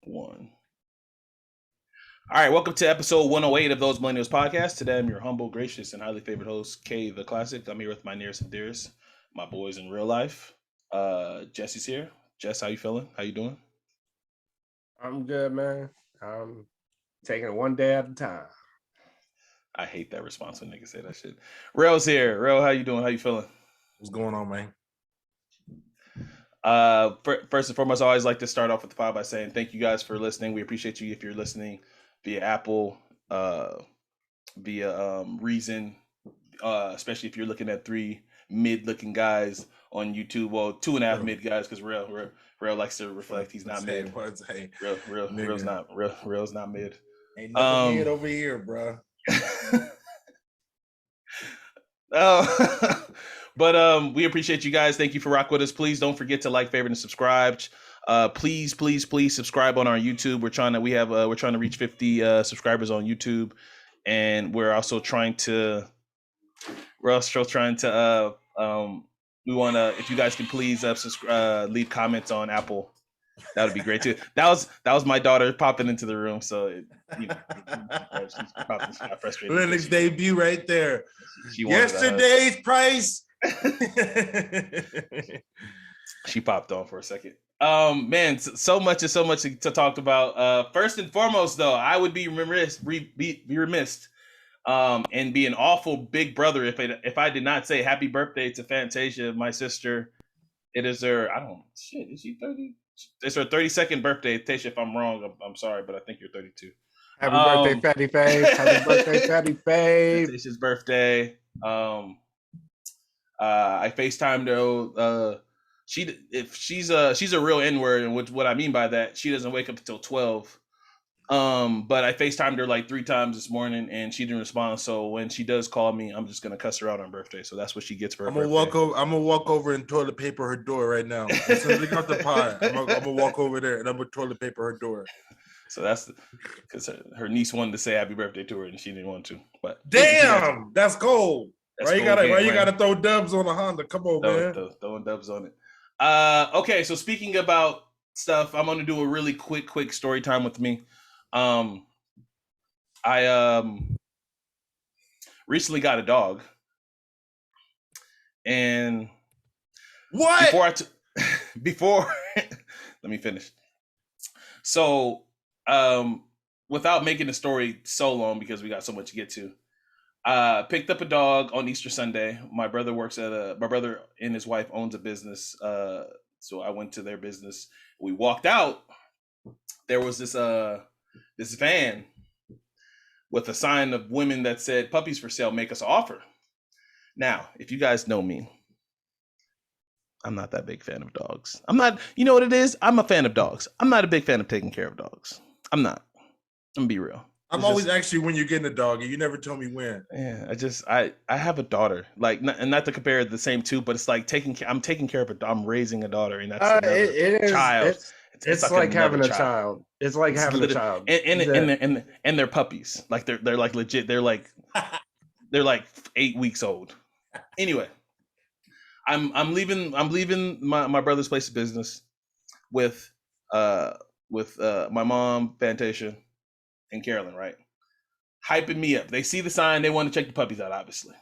One. All right, welcome to episode 108 of Those Millennials Podcast. Today I'm your humble, gracious, and highly favored host, K the Classic. I'm here with my nearest and dearest, my boys in real life. Jesse's here. Jess, how you feeling? How you doing? I'm good, man. I'm taking it one day at a time. I hate that response when niggas say that shit. Rel's here. Rel, how you doing? How you feeling? What's going on, man? First and foremost, I always like to start off with the pod by saying thank you guys for listening. We appreciate you if you're listening via Apple, via Reason, especially if you're looking at three mid-looking guys on YouTube. Well, 2.5 mid guys, because Real likes to reflect he's not mid. Real's not mid. Ain't nothing mid over here, bro. But we appreciate you guys. Thank you for rocking with us. Please don't forget to like, favorite, and subscribe. Please subscribe on our YouTube. We're trying to reach 50 subscribers on YouTube, and we're also trying to we want to, if you guys can please leave comments on Apple. That would be great too. That was my daughter popping into the room, so she got frustrated. Linux debut right there. Yesterday's price. She popped on for a second. Man, so much to talk about. First and foremost, though, I would be remiss and be an awful big brother if I did not say happy birthday to Fantasia, my sister. It is her. Is she 30? It's her 32nd birthday. Tasha, if I'm wrong, I'm sorry, but I think you're 32. Happy birthday, Fatty Fave. Happy birthday, Fatty Fave. Tasha's birthday. I FaceTimed her. She's a real N-word, and what I mean by that, she doesn't wake up until 12. But I FaceTimed her like 3 times this morning, and she didn't respond. So when she does call me, I'm just gonna cuss her out on her birthday. So that's what she gets for her birthday. I'm gonna walk over and toilet paper her door right now. As soon as we got the pod, I'm gonna walk over there and I'm gonna toilet paper her door. So that's because her niece wanted to say happy birthday to her, and she didn't want to. But damn, that's cold. Why you gotta throw dubs on the Honda? Come on, man. Throwing dubs on it. Okay, so speaking about stuff, I'm gonna do a really quick story time with me. I recently got a dog, and before let me finish. So without making the story so long, because we got so much to get to, picked up a dog on Easter Sunday. My brother and his wife owns a business, so I went to their business. We walked out. There was this van with a sign of women that said puppies for sale, make us an offer. Now, if you guys know me, I'm not that big fan of dogs. I'm not, you know what it is? I'm a fan of dogs. I'm not a big fan of taking care of dogs. I'm not. I'm gonna be real. I'm always actually when you're getting a dog, and you never tell me when. Yeah, I have a daughter. Like, not to compare the same two, but it's like I'm taking care of a. I'm raising a daughter, and that's it is child. It's like having a child. It's like having a child. And they're puppies. Like they're like legit. They're like 8 weeks old. Anyway, I'm leaving my brother's place of business with my mom, Fantasia, and Carolyn, right? Hyping me up. They see the sign, they want to check the puppies out, obviously.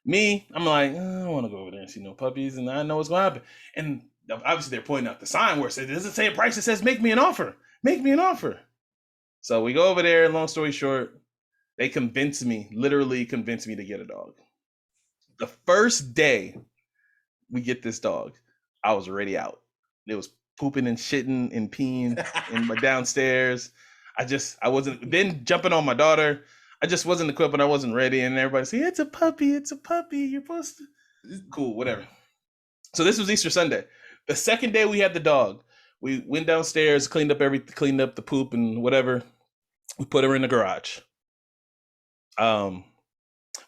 Me, I'm like, I don't want to go over there and see no puppies, and I know what's gonna happen. And obviously they're pointing out the sign where it says, it doesn't say a price, it says make me an offer. Make me an offer. So we go over there, long story short, they literally convinced me to get a dog. The first day we get this dog, I was already out. It was pooping and shitting and peeing in my downstairs. I wasn't, then jumping on my daughter. I just wasn't equipped and I wasn't ready. And everybody said, it's a puppy. You're supposed to. Cool, whatever. So this was Easter Sunday. The second day we had the dog, we went downstairs, cleaned up the poop and whatever. We put her in the garage.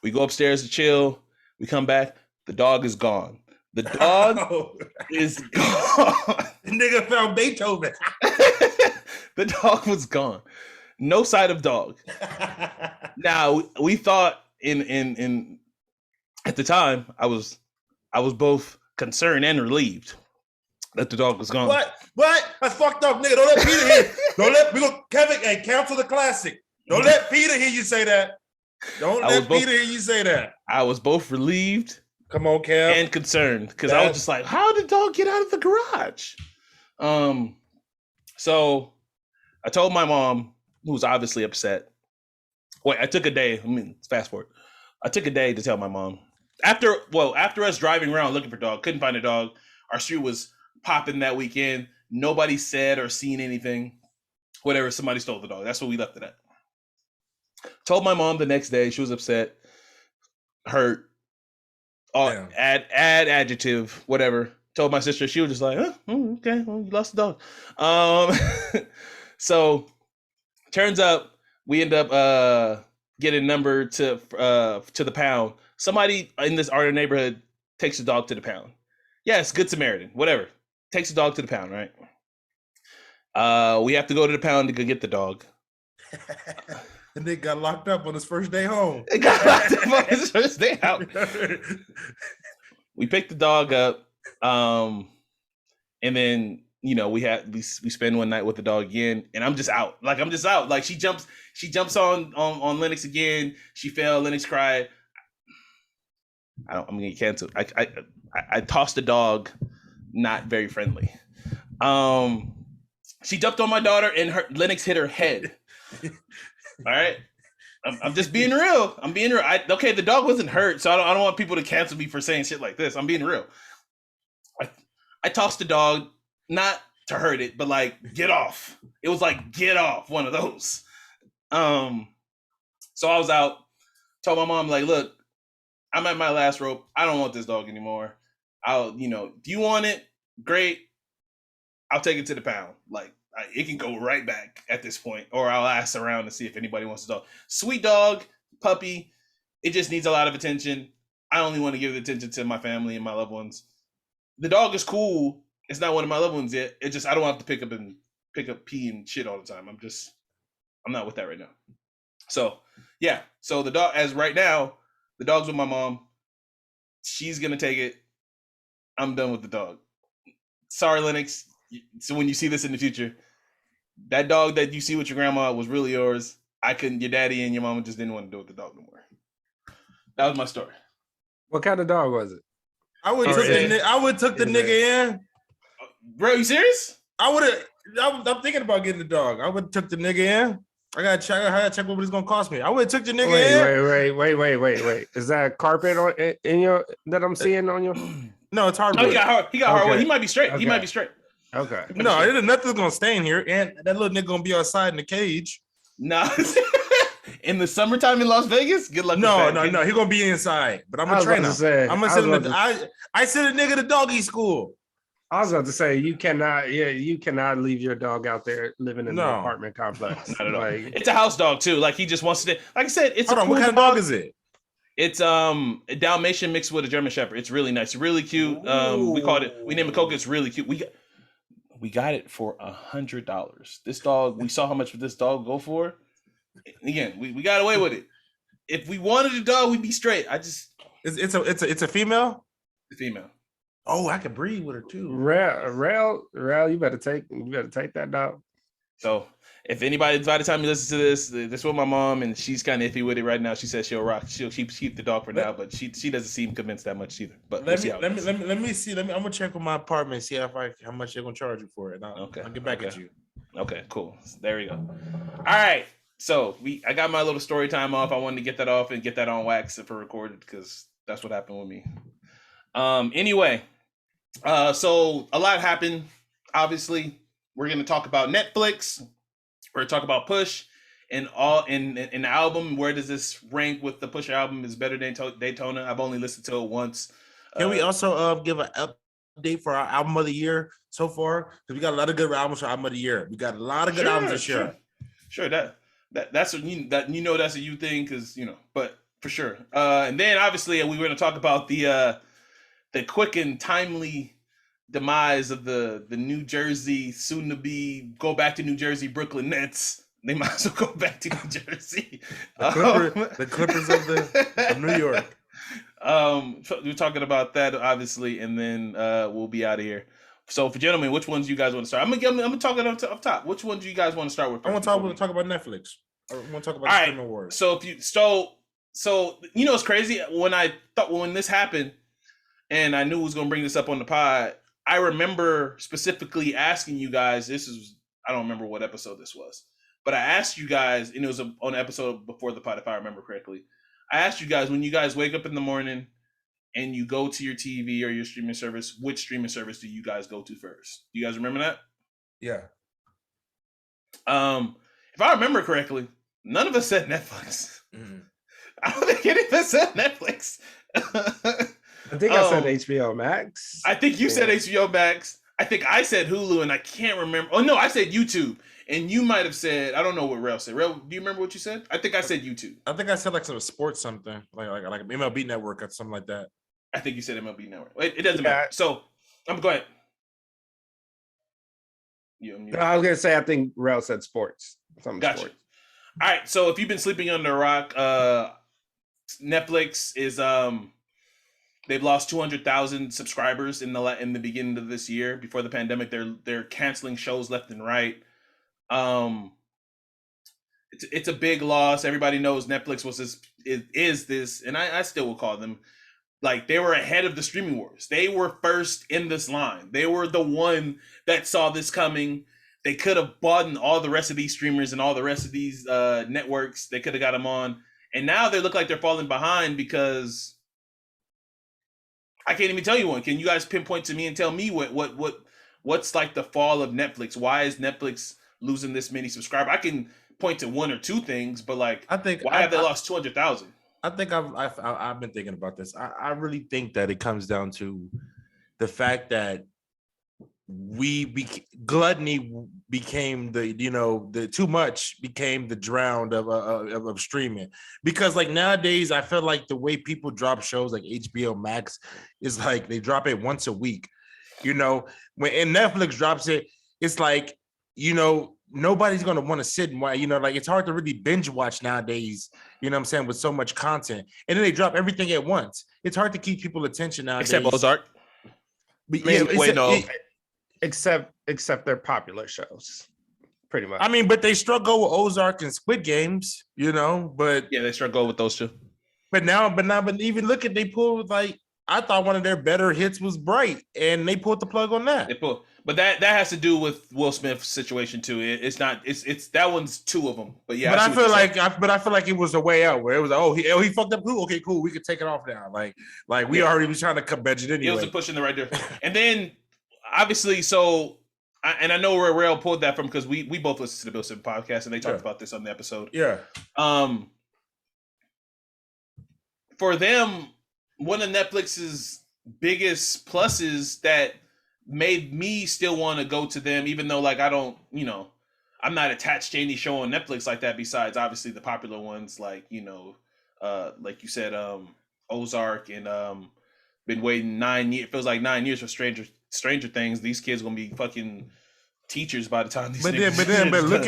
We go upstairs to chill. We come back. The dog is gone. The dog is gone. The nigga found Beethoven. The dog was gone. No sight of dog. Now we thought in at the time I was both concerned and relieved. that the dog was gone. What? That's fucked up, nigga. Don't let Peter hear. Don't let Kevin and cancel the classic. Don't let Peter hear you say that. Don't let Peter hear you say that. I was both relieved. Come on, Kev. And concerned because I was just like, how did the dog get out of the garage? So I told my mom, who was obviously upset. Wait, I took a day. Fast forward. I took a day to tell my mom. After us driving around looking for dog, couldn't find a dog. Our street was popping that weekend. Nobody said or seen anything. Whatever, somebody stole the dog. That's what we left it at. Told my mom the next day. She was upset, hurt. Add adjective, whatever. Told my sister. She was just like, okay, well, you lost the dog. So turns out we end up getting a number to the pound. Somebody in our neighborhood takes the dog to the pound. Yes, Good Samaritan, whatever. Takes the dog to the pound, right? We have to go to the pound to go get the dog. And they got locked up on his first day home. It got locked up on his first day out. We picked the dog up, and then we spend one night with the dog again, and I'm just out. Like she jumps on Lennox again. She fell. Lennox cried. I'm gonna get canceled. I tossed the dog, not very friendly. She jumped on my daughter, and Lennox hit her head. All right. I'm just being real. I'm being real. Okay, the dog wasn't hurt, so I don't want people to cancel me for saying shit like this. I'm being real. I tossed the dog, not to hurt it, but like, get off. It was like, get off, one of those. So I was out, told my mom, like, look, I'm at my last rope. I don't want this dog anymore. Do you want it? Great. I'll take it to the pound. Like, it can go right back at this point, or I'll ask around to see if anybody wants the dog. Sweet dog, puppy. It just needs a lot of attention. I only want to give the attention to my family and my loved ones. The dog is cool. It's not one of my loved ones yet. It just, I don't have to pick up pee and shit all the time. I'm not with that right now. So yeah. So the dog, as right now, the dog's with my mom. She's gonna take it. I'm done with the dog. Sorry, Lennox. So when you see this in the future, that dog that you see with your grandma was really yours. Your daddy and your mama just didn't want to do it with the dog no more. That was my story. What kind of dog was it? I would took the nigga in. Bro, you serious? I'm thinking about getting the dog. I would took the nigga in. I gotta check what it's gonna cost me. I would took the nigga in. Wait. Is that carpet in your that I'm seeing on your? No, it's hardwood. Oh, he got hardwood. He might be straight. Okay. He might be straight. Okay. No, nothing's gonna stay in here, and that little nigga gonna be outside in the cage. Nah. In the summertime in Las Vegas? Good luck. No. He gonna be inside. But I'm gonna train him. I'm gonna send him. I send a nigga to doggy school. I was about to say you cannot leave your dog out there living in the apartment complex. Not at all. It's a house dog too. Like he just wants to. Like I said, it's Hold on, what kind of dog is it? It's a Dalmatian mixed with a German Shepherd. It's really nice, really cute. We named it Coco. It's really cute. We got it for $100. This dog, we saw how much this dog go for. Again, we got away with it. If we wanted a dog, we'd be straight. It's a female. The female. Oh, I could breed with her too. Rail, you better take that dog. So if anybody, by the time you listen to this is with my mom, and she's kind of iffy with it right now. She says she'll rock. She'll keep the dog for now, but she doesn't seem convinced that much either. But let me see. I'm gonna check with my apartment, see how much they're gonna charge you for it. I'll get back at you. Okay, cool. There we go. All right. So I got my little story time off. I wanted to get that off and get that on wax for recorded because that's what happened with me. Anyway, so a lot happened. Obviously, we're gonna talk about Netflix. We're gonna talk about Push and all in the album. Where does this rank with the Push album? Is better than Daytona? I've only listened to it once. Can we also give an update for our album of the year so far? Because we got a lot of good albums for album of the year. We got a lot of good albums this year. Sure, that's what that's a you thing because but for sure. And then obviously we were going to talk about the quick and timely demise of the New Jersey, soon to be go back to New Jersey Brooklyn Nets. They might as well go back to New Jersey. The Clippers of New York. We're talking about that obviously, and then we'll be out of here. So, for gentlemen, which ones do you guys want to start? I'm gonna talk it up top. Which ones do you guys want to start with? I want to talk about Netflix. I want to talk about the streaming wars. So if you so you know it's crazy when this happened, and I knew I was gonna bring this up on the pod. I remember specifically asking you guys. I don't remember what episode this was, but I asked you guys, and it was on an episode before the pod, if I remember correctly. I asked you guys, when you guys wake up in the morning and you go to your TV or your streaming service, which streaming service do you guys go to first? Do you guys remember that? Yeah. If I remember correctly, none of us said Netflix. Mm-hmm. I don't think any of us said Netflix. I think I said HBO Max. I think you said HBO Max. I think I said Hulu, and I can't remember. Oh no, I said YouTube, and you might have said, I don't know what Rel said. Rel, do you remember what you said? I think I said YouTube. I think I said like some sports something, like MLB Network or something like that. I think you said MLB Network. It doesn't matter. So I'm go ahead. No, I was gonna say I think Rel said sports. Gotcha. Sports. All right. So if you've been sleeping under a rock, Netflix is they've lost 200,000 subscribers in the beginning of this year. Before the pandemic, they're canceling shows left and right. It's a big loss. Everybody knows Netflix is this, and I still will call them, like, they were ahead of the streaming wars. They were first in this line. They were the one that saw this coming. They could have bought all the rest of these streamers and all the rest of these networks. They could have got them on. And now they look like they're falling behind because I can't even tell you one. Can you guys pinpoint to me and tell me what's like the fall of Netflix? Why is Netflix losing this many subscribers? I can point to one or two things, but like, why have they lost 200,000? I think I've been thinking about this. I really think that it comes down to the fact that gluttony became the too much became the drown of streaming, because like nowadays I feel like the way people drop shows like HBO Max is like they drop it once a week. When Netflix drops it, it's like nobody's gonna want to sit and watch. Like it's hard to really binge watch nowadays. You know what I'm saying, with so much content, and then they drop everything at once. It's hard to keep people's attention nowadays. Except Ozark. Except their popular shows, pretty much. I mean, but they struggle with Ozark and Squid Games, But yeah, they struggle with those two. But even look at, they pulled, like, I thought one of their better hits was Bright, and they pulled the plug on that. But that has to do with Will Smith's situation too. It's not. It's that one's two of them. But yeah. But I feel like it was a way out where it was like, he fucked up. Okay, cool. We could take it off now. Like we already was trying to cut budget anyway. It was a push in the right direction. And then obviously, I know where Rail pulled that from because we both listened to the Bill Simmons podcast and they talked about this on the episode. Yeah. For them, one of Netflix's biggest pluses that made me still want to go to them, even though like I don't, I'm not attached to any show on Netflix like that besides obviously the popular ones like like you said, Ozark, and been waiting 9 years. It feels like 9 years for Stranger Things. These kids gonna be fucking teachers by the time these. But look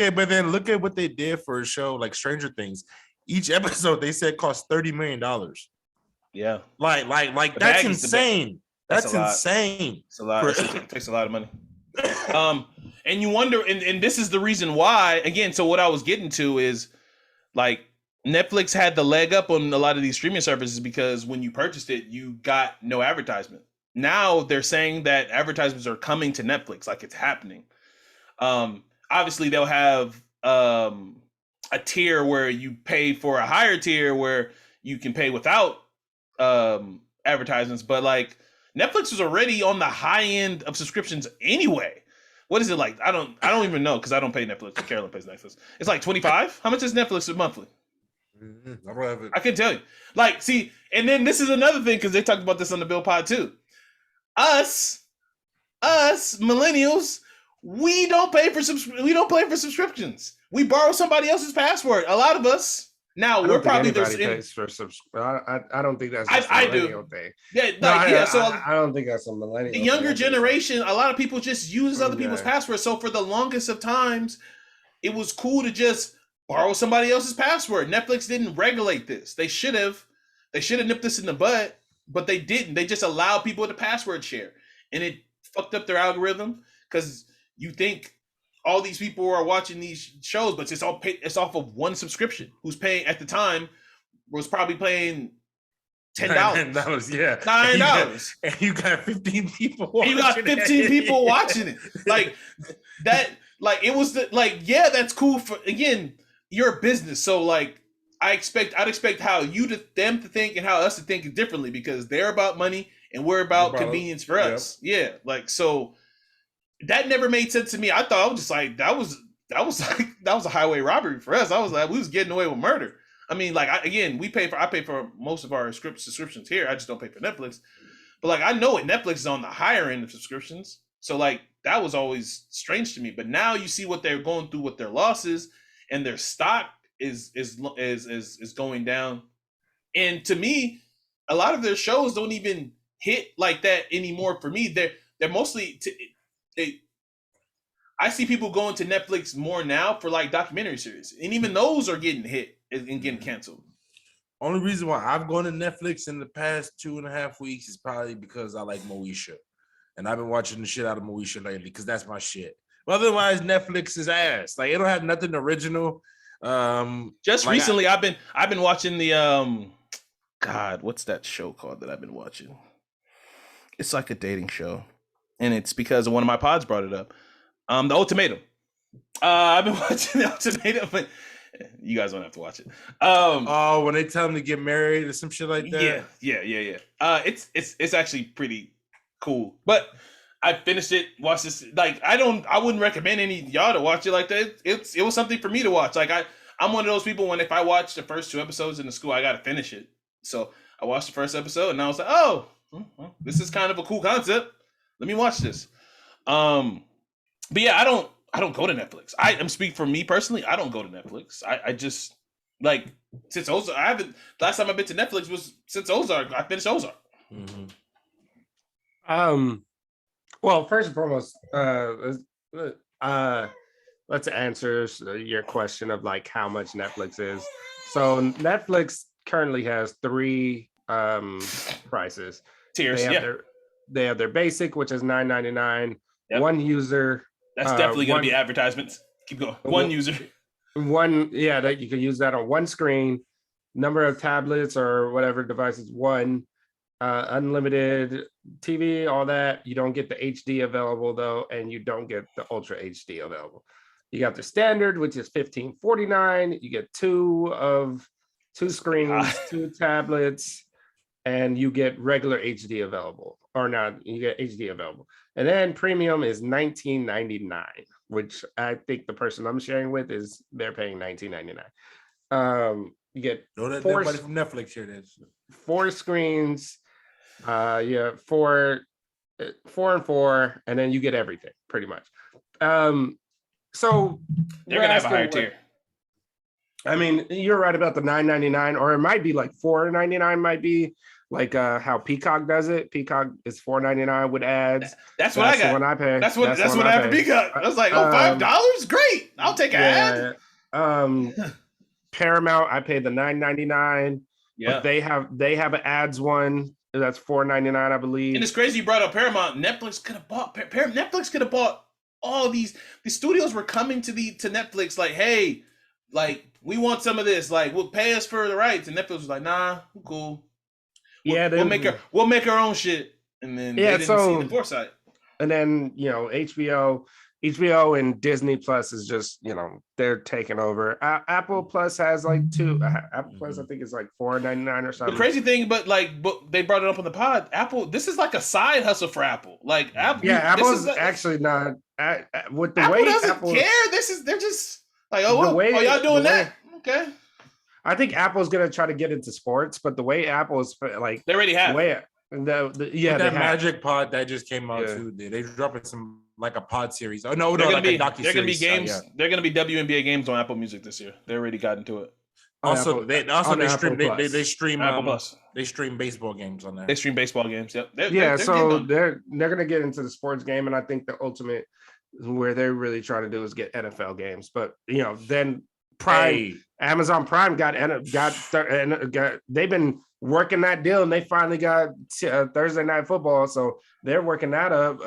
at what they did for a show like Stranger Things. Each episode they said cost $30 million. Yeah, like that's insane. That's insane. It's a lot. It takes a lot of money. And you wonder, and this is the reason why. Again, so what I was getting to is like Netflix had the leg up on a lot of these streaming services because when you purchased it, you got no advertisement. Now they're saying that advertisements are coming to Netflix, like it's happening. Obviously, they'll have a tier where you pay for a higher tier where you can pay without advertisements, but like Netflix was already on the high end of subscriptions anyway. What is it like? I don't even know because I don't pay Netflix. Carolyn pays Netflix. It's like $25. How much is Netflix monthly? I don't have it. I can tell you. Like, see, and then this is another thing because they talked about this on the Bill Pod too. Us millennials, we don't pay for subscriptions. We borrow somebody else's password. A lot of us. Now we're probably pays for I don't think that's just a millennial thing. Yeah, so I don't think that's a millennial. The younger generation, a lot of people just use other people's passwords. So for the longest of times, it was cool to just borrow somebody else's password. Netflix didn't regulate this. They should have nipped this in the butt, but they didn't. They just allowed people to password share, and it fucked up their algorithm because you think all these people are watching these shows, but it's off of one subscription. Who's paying at the time was probably paying $10. Yeah, $9. And you got 15 people watching. And you got 15 people watching it. Like that, like it was yeah, that's cool for again, you're a business. So like I'd expect how them to think and how us to think differently because they're about money and we're about convenience for us. Yeah. Like so that never made sense to me. I thought I was just like that was a highway robbery for us. I was like, we was getting away with murder. I mean, like I pay for most of our subscriptions here. I just don't pay for Netflix. But like I know it, Netflix is on the higher end of subscriptions. So like that was always strange to me. But now you see what they're going through with their losses and their stock is going down. And to me, a lot of their shows don't even hit like that anymore for me. They're mostly I see people going to Netflix more now for like documentary series. And even those are getting hit and getting canceled. Only reason why I've gone to Netflix in the past 2.5 weeks is probably because I like Moesha. And I've been watching the shit out of Moesha lately because that's my shit. But otherwise, Netflix is ass. Like it don't have nothing original. Just like recently, I've been watching the God, what's that show called that I've been watching? It's like a dating show. And it's because one of my pods brought it up. The Ultimatum. I've been watching the Ultimatum, but you guys don't have to watch it. When they tell them to get married or some shit like that. Yeah. It's actually pretty cool. But I finished it, watched this. Like I wouldn't recommend any of y'all to watch it like that. It was something for me to watch. Like I'm one of those people when if I watch the first 2 episodes in the school, I gotta finish it. So I watched the first episode and I was like, oh, well, this is kind of a cool concept. Let me watch this. But yeah, I don't go to Netflix. I'm speaking for me personally. I don't go to Netflix. I just like since Ozark. Last time I've been to Netflix was since Ozark. I finished Ozark. Mm-hmm. Well, first and foremost, let's answer your question of like how much Netflix is. So Netflix currently has 3 prices. Tiers. They have their basic, which is $9.99. Yep. One user. That's definitely going to be advertisements. Keep going. One user. That you can use that on one screen. Number of tablets or whatever devices, 1. Unlimited TV, all that. You don't get the HD available though, and you don't get the Ultra HD available. You got the standard, which is $15.49. You get 2 screens, 2 tablets, and you get regular HD available. Or not, you get HD available. And then premium is $19.99, which I think the person I'm sharing with they're paying $19.99. You get nobody from Netflix here. It is 4 screens, 4 and 4, and then you get everything pretty much. So they're gonna have a higher tier. I mean, you're right about the $9.99, or it might be like $4.99. Might be like how Peacock does it. Peacock is $4.99 with ads. That's what I got. When I pay. That's what I have for Peacock. I was like, $5? Great, I'll take an ad. Paramount, I pay the $9.99. Yeah, but they have an ads one that's $4.99, I believe. And it's crazy you brought up Paramount. Netflix could have bought all these. The studios were coming to Netflix like, hey, like we want some of this. Like, we'll pay us for the rights. And Netflix was like, nah, we're cool. We'll make our own shit. And then they didn't see the foresight. And then HBO and Disney Plus is just, they're taking over. Apple Plus has like 2. Apple Plus, I think, is like $4.99 or something. The crazy thing, but they brought it up on the pod. Apple, this is like a side hustle for Apple. Like Apple, Apple's actually not. With the Apple way doesn't Apple care. They're just like, y'all doing that? Okay. I think Apple's gonna try to get into sports, but the way Apple is like, they already have. That Magic Pod that just came out too. They dropping some like a pod series. Oh no, they're like a docu-series. They're gonna be games. They're gonna be WNBA games on Apple Music this year. They already got into it. They stream Apple Plus. They stream baseball games on that. They stream baseball games. Yep. They're gonna get into the sports game, and I think the ultimate where they're really trying to do is get NFL games. But then Prime, Hey. Amazon Prime got they've been working that deal, and they finally got Thursday Night Football, so they're working that up.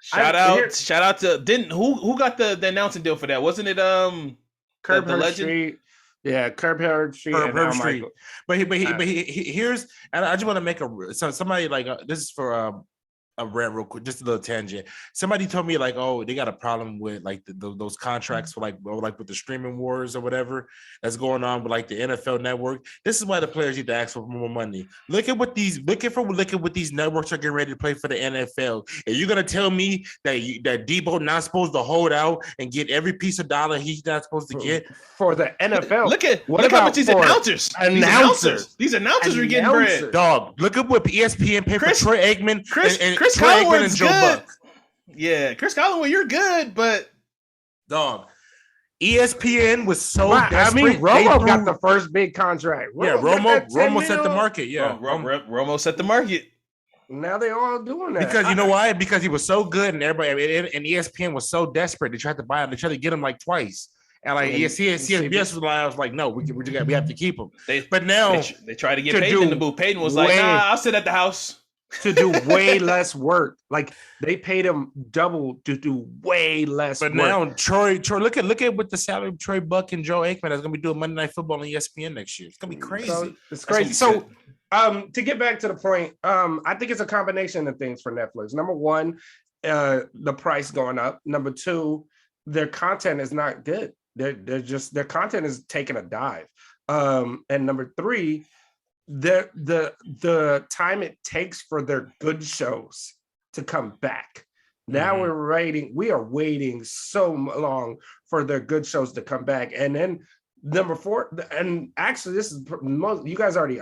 Shout out to who got the announcing deal for that? Wasn't it Curb the Her legend? Street? Yeah, Curb Her Street and Al Street. Michael. But here's, and I just want to make somebody like this is for a rant real quick, just a little tangent. Somebody told me like, oh, they got a problem with like those contracts for like with the streaming wars or whatever that's going on with like the NFL network. This is why the players need to ask for more money. Look at what these networks are getting ready to play for the NFL. And you're gonna tell me that Debo not supposed to hold out and get every piece of dollar he's not supposed to get for the NFL? Look how much these announcers. These announcers are getting bread. Dog, look at what ESPN paid for Troy Aikman. Chris Collinwood's good. Buck. Yeah, Chris Collinwood, you're good, but dog, ESPN was so desperate. I mean, Romo got the first big contract. Romo set the market. Yeah, Romo set the market. Now they all doing that because you know why? Because he was so good, and everybody and ESPN was so desperate. They tried to buy him. They tried to get him like twice. And like CBS was like, no, we have to keep him. But now they try to get Peyton in the booth. Peyton was like, nah, I'll sit at the house. To do way less work. Like they paid him double to do way less work. But now Troy, look at what the salary of Troy Buck and Joe Aikman is gonna be doing Monday Night Football on ESPN next year. It's gonna be crazy. So, it's crazy. So to get back to the point, I think it's a combination of things for Netflix. Number one, the price going up. Number two, their content is not good. Their content is taking a dive. And number three, the time it takes for their good shows to come back. Now we are waiting so long for their good shows to come back. And then number four, and actually this is most, you guys already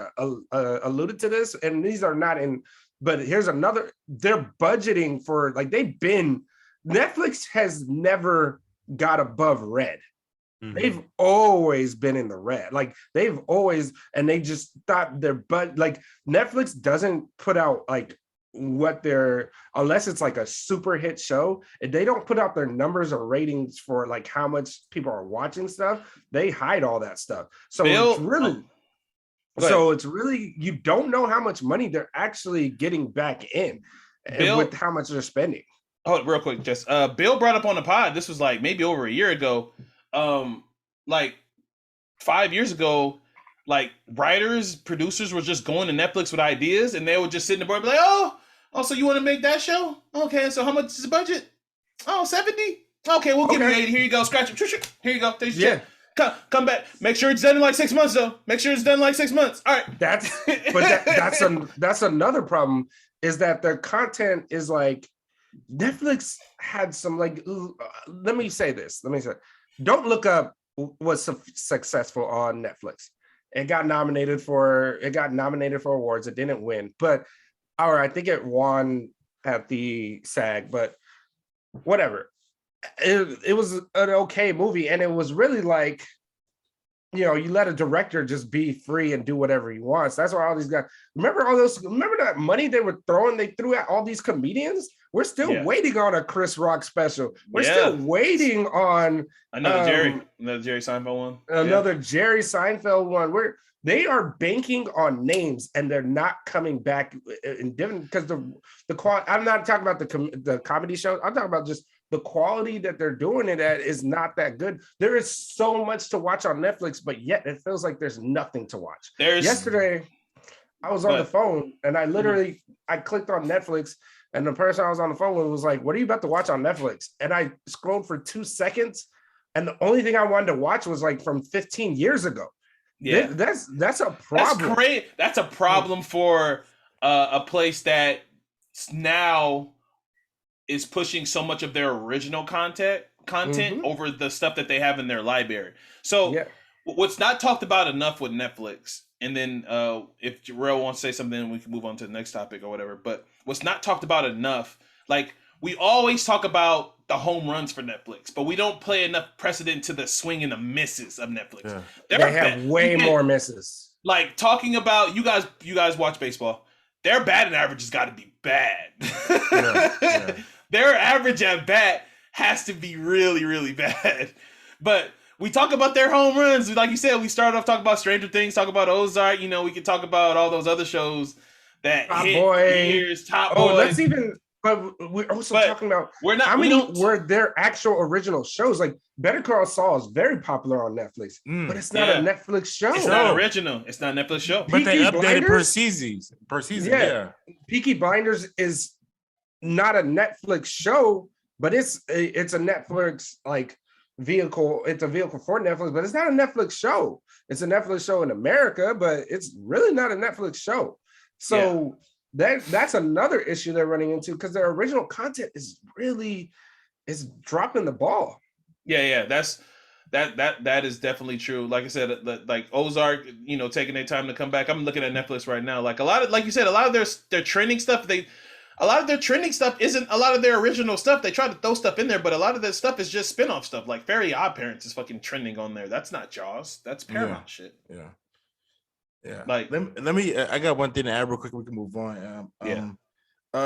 alluded to this, and these are not in, but here's another, they're budgeting for, like, Netflix has never got above red. They've always been in the red. Like they've always, and they just thought like Netflix doesn't put out like what they're, unless it's like a super hit show, and they don't put out their numbers or ratings for like how much people are watching stuff. They hide all that stuff. So it's really, you don't know how much money they're actually getting back in with how much they're spending. Oh, real quick, just Bill brought up on the pod, this was like maybe over a year ago. Like 5 years ago, like writers, producers were just going to Netflix with ideas, and they would just sit in the board and be like, oh, so you want to make that show? Okay, so how much is the budget? Oh, 70? Okay, we'll give you 80. Here you go. Scratch it. Here you go. Take your check. Come back. Make sure it's done in like 6 months, though. Make sure it's done in like 6 months. All right. That's another problem, is that their content is like, Netflix had some, like, let me say, don't look up what's successful on Netflix. It got nominated for awards. It didn't win, or I think it won at the SAG, but whatever. It was an okay movie, and it was really like, you let a director just be free and do whatever he wants. That's why all these guys, remember that money they threw at all these comedians? We're still waiting on a Chris Rock special. We're still waiting on another Jerry Seinfeld one. Jerry Seinfeld one. They are banking on names, and they're not coming back in different, because the quality. I'm not talking about the comedy show. I'm talking about just the quality that they're doing it at is not that good. There is so much to watch on Netflix, but yet it feels like there's nothing to watch. Yesterday, I was on the phone, and I literally I clicked on Netflix, and the person I was on the phone with was like, "What are you about to watch on Netflix?" And I scrolled for 2 seconds, and the only thing I wanted to watch was like from 15 years ago. Yeah, that's a problem. That's great. That's a problem for a place that now is pushing so much of their original content over the stuff that they have in their library. So what's not talked about enough with Netflix, and then if Jarrell wants to say something, we can move on to the next topic or whatever. But what's not talked about enough, like we always talk about the home runs for Netflix, but we don't play enough precedent to the swing and the misses of Netflix. Yeah. They have way more misses. Like talking about, you guys watch baseball. Their batting average has got to be bad. Their average at bat has to be really, really bad. But we talk about their home runs. Like you said, we started off talking about Stranger Things, talk about Ozark. You know, we could talk about all those other shows that Top hit Boy. years. Top Oh, Boy. let's even. But we're also talking about we're not. how We many don't. were their actual original shows. Like Better Call Saul is very popular on Netflix, but it's not a Netflix show. It's not original. It's not a Netflix show. But they Peaky updated Blinders? per season. Yeah. Peaky Blinders is not a Netflix show, but it's a Netflix like vehicle. It's a vehicle for Netflix, but it's not a Netflix show. It's a Netflix show in America, but it's really not a Netflix show. So that's another issue they're running into because their original content is dropping the ball. Yeah, that is definitely true. Like I said, like Ozark, you know, taking their time to come back. I'm looking at Netflix right now. Like a lot of, like you said, a lot of their trending stuff. A lot of their trending stuff isn't a lot of their original stuff. They try to throw stuff in there, but a lot of their stuff is just spin-off stuff. Like Fairly Odd Parents is fucking trending on there. That's not Jaws. That's Paramount shit. Yeah. Yeah. Like let me I got one thing to add real quick. We can move on.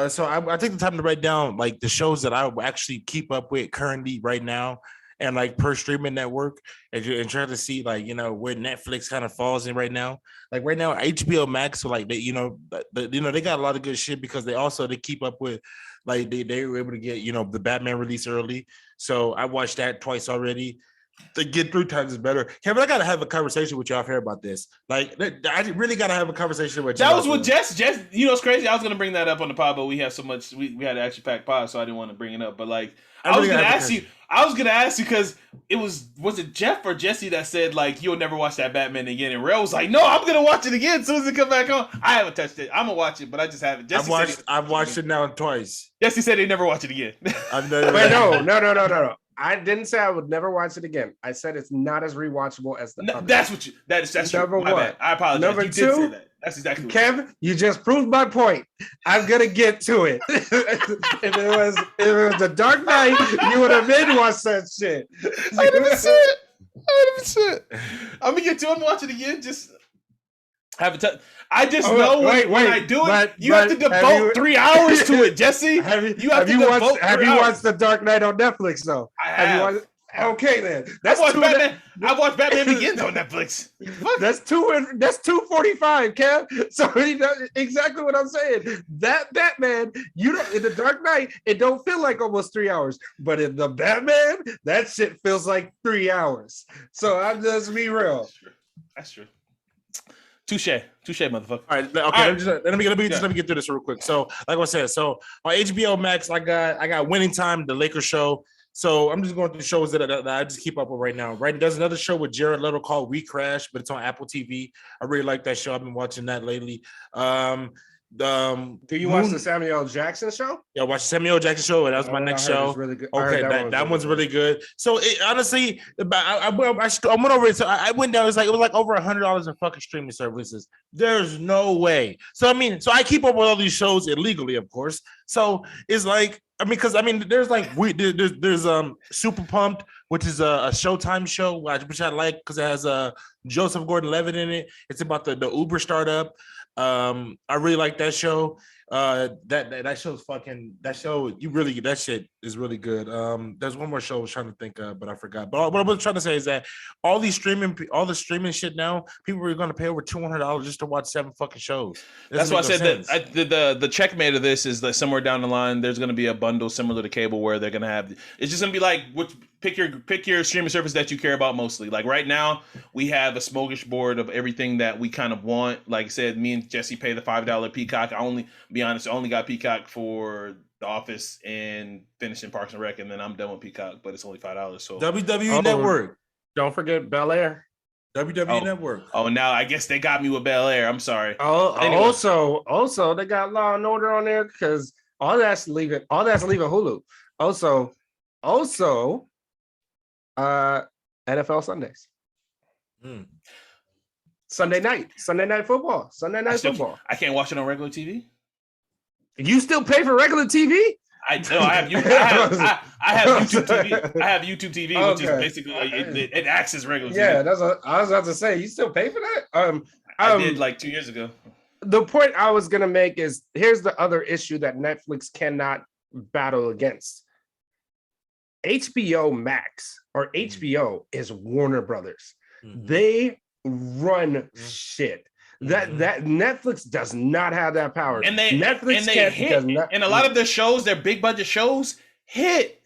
So I take the time to write down like the shows that I actually keep up with currently right now, and like per streaming network, and try to see like, you know, where Netflix kind of falls in right now. Like right now, HBO Max, so like they, you know, they got a lot of good shit because they keep up with, like they were able to get, you know, the Batman release early. So I watched that twice already. To get 3 times is better. Kevin, I gotta have a conversation with you off here about this. Like, I really gotta have a conversation with you. That was with Jess. Jess, you know, it's crazy. I was gonna bring that up on the pod, but we have so much. We had an action packed pod, so I didn't want to bring it up. But like, I was gonna ask you because it was it Jeff or Jesse that said like you'll never watch that Batman again, and Rail was like, no, I'm gonna watch it again as soon as it come back on. I haven't touched it. I'm gonna watch it, but I just haven't. I've watched it now twice. Jesse said he never watch it again. Wait, no. I didn't say I would never watch it again. I said it's not as rewatchable as the other. That's number true. My one. Bad. I apologize. Number you two, did say that. That's exactly what Kevin, you just proved my point. I'm gonna get to it. if it was The Dark Knight, you would have been watched that shit. 100%. I'm gonna get to it and watch it again. Just have it. I just know when I do it, you have to devote 3 hours to it, Jesse. Have you watched The Dark Knight on Netflix though? I have. Okay, then. I watched Batman Begins on Netflix. That's 245, Kev. So he does exactly what I'm saying. That Batman, in The Dark Knight, it don't feel like almost 3 hours, but in the Batman, that shit feels like 3 hours. So I'm just be real. That's true. Touche, motherfucker. All right, okay. All right. Let me get through this real quick. So, like I said, so on HBO Max, I got Winning Time, the Lakers show. So I'm just going through shows that I just keep up with right now. Right, there's another show with Jared Leto called We Crash, but it's on Apple TV. I really like that show. I've been watching that lately. Do you watch the Samuel Jackson show? Yeah, watch the Samuel Jackson show, and that was my next show. Really good. Okay, that one's really good. So honestly, I went over it. So I went down. It was like over $100 in fucking streaming services. There's no way. So I keep up with all these shows illegally, of course. So it's like, because there's Super Pumped, which is a Showtime show, which I like because it has Joseph Gordon-Levitt in it. It's about the Uber startup. I really like that show. That shit is really good. There's one more show I was trying to think of, but I forgot. But what I was trying to say is that all the streaming shit now, people are going to pay over $200 just to watch 7 fucking shows. That's why I said that the checkmate of this is that somewhere down the line there's going to be a bundle similar to cable where they're going to have, it's just going to be like pick your streaming service that you care about mostly. Like right now we have a smorgasbord of everything that we kind of want. Like I said, me and Jesse pay the $5 Peacock. I only got Peacock for The Office and finishing Parks and Rec, and then I'm done with Peacock, but it's only $5. So WWE Network. Don't forget Bel Air. WWE Network. Oh, now I guess they got me with Bel Air. I'm sorry. Anyway. Also they got Law and Order on there because all that's leaving Hulu. Also, NFL Sundays. Sunday night football. I can't watch it on regular TV. You still pay for regular TV? I have YouTube TV. I have YouTube TV, which is basically it acts as regular TV. Yeah, that's what I was about to say. You still pay for that? I did like 2 years ago. The point I was gonna make is here's the other issue that Netflix cannot battle against. HBO Max or HBO is Warner Brothers. Mhm. They run shit. That Netflix does not have that power. And they Netflix does not. And a lot of their shows, their big budget shows, hit.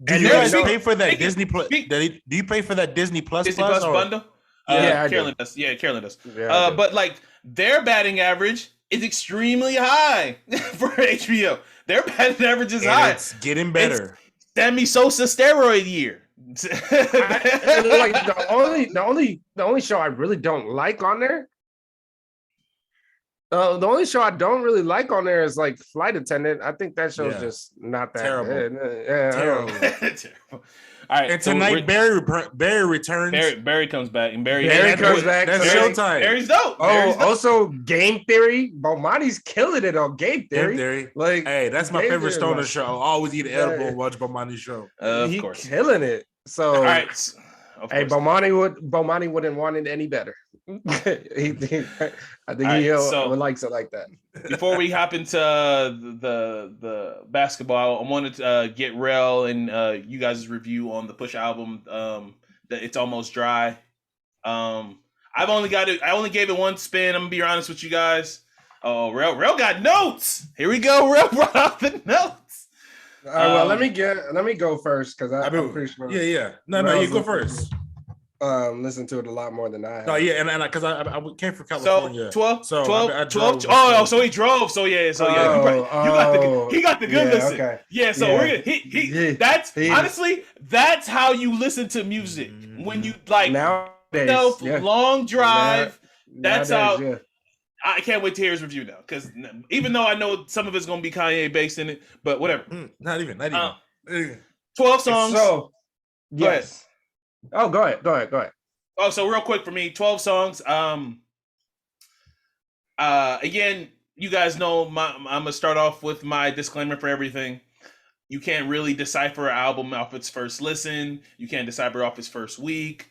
Do you guys pay for that Disney Plus? Do you pay for that Disney Plus bundle? Yeah, Carolyn does. Yeah, Carolyn does. Yeah, but like their batting average is extremely high for HBO. Their batting average is high. It's getting better. It's Sammy Sosa steroid year. Like the only show I really don't like on there. The only show I don't really like on there is like Flight Attendant. I think that show's just not that terrible. Good. Yeah, Terrible. Terrible. All right, And tonight Barry returns. Barry comes back, and Barry comes back. That's showtime. Barry's dope. Also Game Theory. Bomani's killing it on Game Theory. Game Theory. Like, hey, that's my Game favorite Theory, stoner show. I'll always eat an edible and watch Bomani's show. Of he course, killing it. So all right. Hey, Bomani wouldn't want it any better. I think he would like it like that. Before we hop into the basketball, I wanted to get Rel and you guys' review on the Push album. That It's Almost Dry. I only gave it one spin. I'm gonna be honest with you guys. Oh, Rel got notes. Here we go. Rel brought out the notes. All right, well, let me go first because I'm pretty sure. Yeah. No, you go first. Listen to it a lot more than I have. No, yeah, and because I came from California. So 12. Oh, so he drove. So yeah. He got the good listen. Okay. Yeah. So we're gonna. That's honestly that's how you listen to music when you like nowadays. Long drive. That's how. Yeah. I can't wait to hear his review now because even though I know some of it's gonna be Kanye based in it, but whatever. Not even. 12 songs. So yes. Go ahead. Oh, so real quick for me, 12 songs. Again, you guys know I'm gonna start off with my disclaimer for everything. You can't really decipher an album off its first listen. You can't decipher off its first week.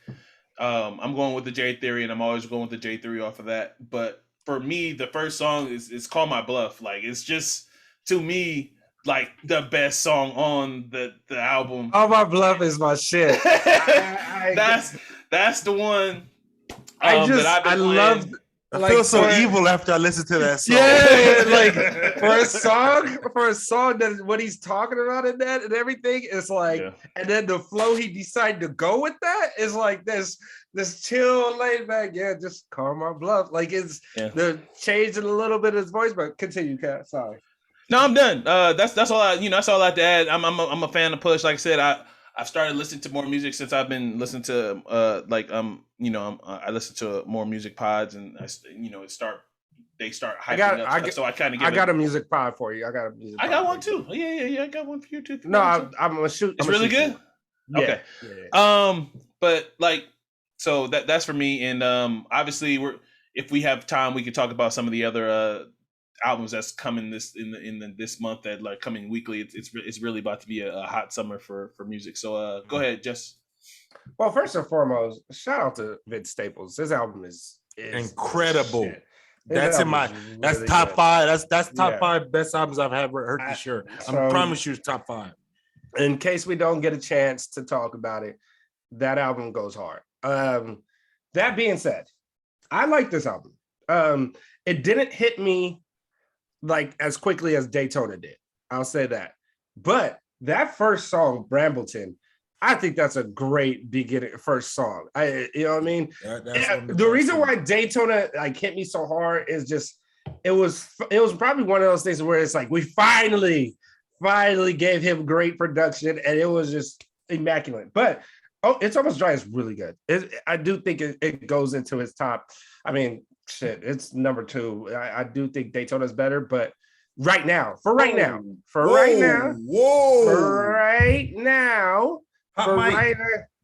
I'm going with the J Theory, and I'm always going with the J Theory off of that. But for me, the first song is Call My Bluff. Like it's just to me like the best song on the album. Call My Bluff is my shit. That's the one. I love. I feel so evil after I listen to that song. Yeah, like for a song that what he's talking about in that and everything is like, and then the flow he decided to go with that is like this chill, laid back. Yeah, just Call My Bluff. Like it's the changing a little bit of his voice, but continue, Kat. Sorry. No, I'm done. That's all that's all I have to add. I'm a fan of Push. Like I said, I've started listening to more music since I've been listening to I listen to more music pods and they start hyping up. So I kind of got a music pod for you. I got one too. Yeah. I got one for you too. No, I'm gonna shoot. It's really good. Yeah. Okay. Yeah. But like, so that's for me. And obviously if we have time, we could talk about some of the other albums that's coming this month that like coming weekly. It's really about to be a hot summer for music. So go ahead, Jess. Well, first and foremost, shout out to Vince Staples. His album is incredible. That's top five. That's top five best albums I've ever heard for sure. I promise you, it's top five. In case we don't get a chance to talk about it, that album goes hard. That being said, I like this album. It didn't hit me like as quickly as Daytona did. I'll say that. But that first song, Brambleton, I think that's a great beginning first song. You know what I mean? The reason why Daytona like hit me so hard is just it was probably one of those things where it's like we finally gave him great production and it was just immaculate. But It's Almost Dry is really good. I do think it goes into his top. I mean, shit, it's number 2. I do think Daytona is better, but right now, right now,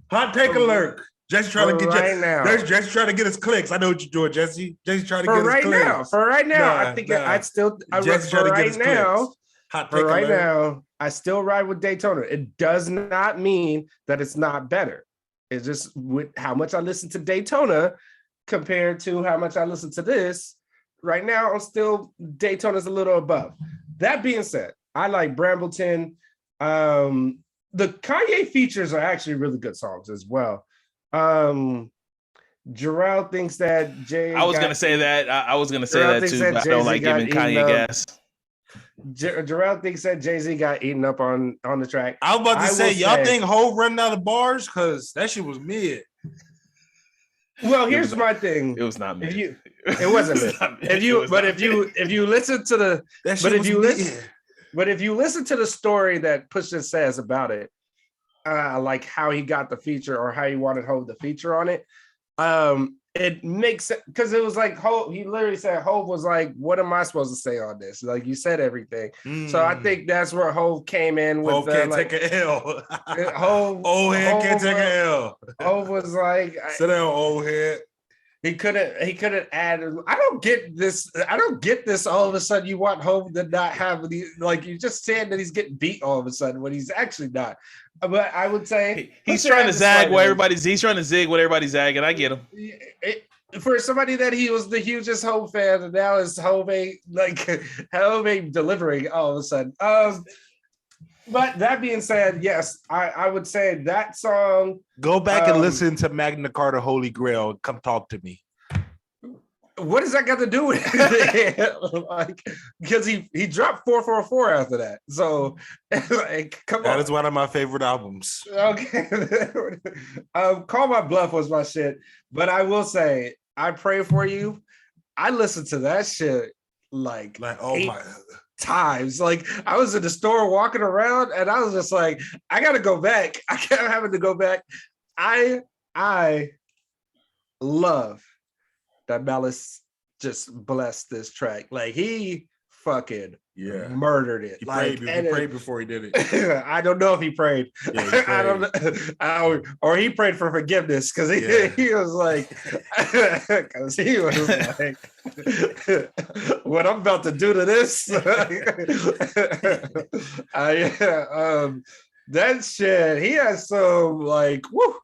hot take alert. Jesse trying to get right now. Jesse trying to get his clicks. I know what you're doing, Jesse. Jesse trying to get his clicks. For right now, I think I'd still. Jesse trying to get his clicks. Hot take alert. Now, I still ride with Daytona. It does not mean that it's not better. It's just with how much I listen to Daytona compared to how much I listen to this. Right now, I'm still Daytona's a little above. That being said, I like Brambleton. the Kanye features are actually really good songs as well. Jarrell thinks that Jay. I was gonna say that. I was gonna say Jarrell that thinks too, that but I don't Jay-Z like got giving eaten Kanye up. gas. Jarrell thinks that Jay-Z got eaten up on the track. I was about to say, will y'all say- think Hov running out of bars? Because that shit was mid. Well, It here's was my thing. It was not If mid. you, it wasn't mid. If you listen to the, That shit but if was you mid. listen, but if you listen to the story that Pusha says about it, like how he got the feature or how he wanted Hov the feature on it, it makes sense because it was like Hov. He literally said Hov was like, "What am I supposed to say on this?" Like you said everything. So I think that's where Hov came in with Hov can't like, take an L. Hov. Old head can't Hov, take an L. Hov was like, Sit down, old head. he couldn't add. I don't get this. All of a sudden, you want Hov to not have the, like you just said that he's getting beat all of a sudden when he's actually not. But I would say He's Pusha trying had to the zag where slight everybody's. He's trying to zig what everybody's zagging. I get him. for somebody that he was the hugest Hov fan, and now is Hov ain't delivering all of a sudden. But that being said, yes, I would say that song. Go back and listen to Magna Carta Holy Grail. Come talk to me. What does that got to do with it? Like, because he dropped 444 after that. So, like, come on. That is one of my favorite albums. Okay. Call My Bluff was my shit. But I will say, I Pray For You. I listened to that shit like oh my times. Like, I was in the store walking around and I was just like, I gotta go back. I kept having to go back. I love that Malice just blessed this track. Like, he fucking murdered it. He like, prayed before he did it. I don't know if he prayed. Yeah, he prayed. I don't know. Or he prayed for forgiveness because he was like, because he was like, what I'm about to do to this. That shit, he has some like, woo.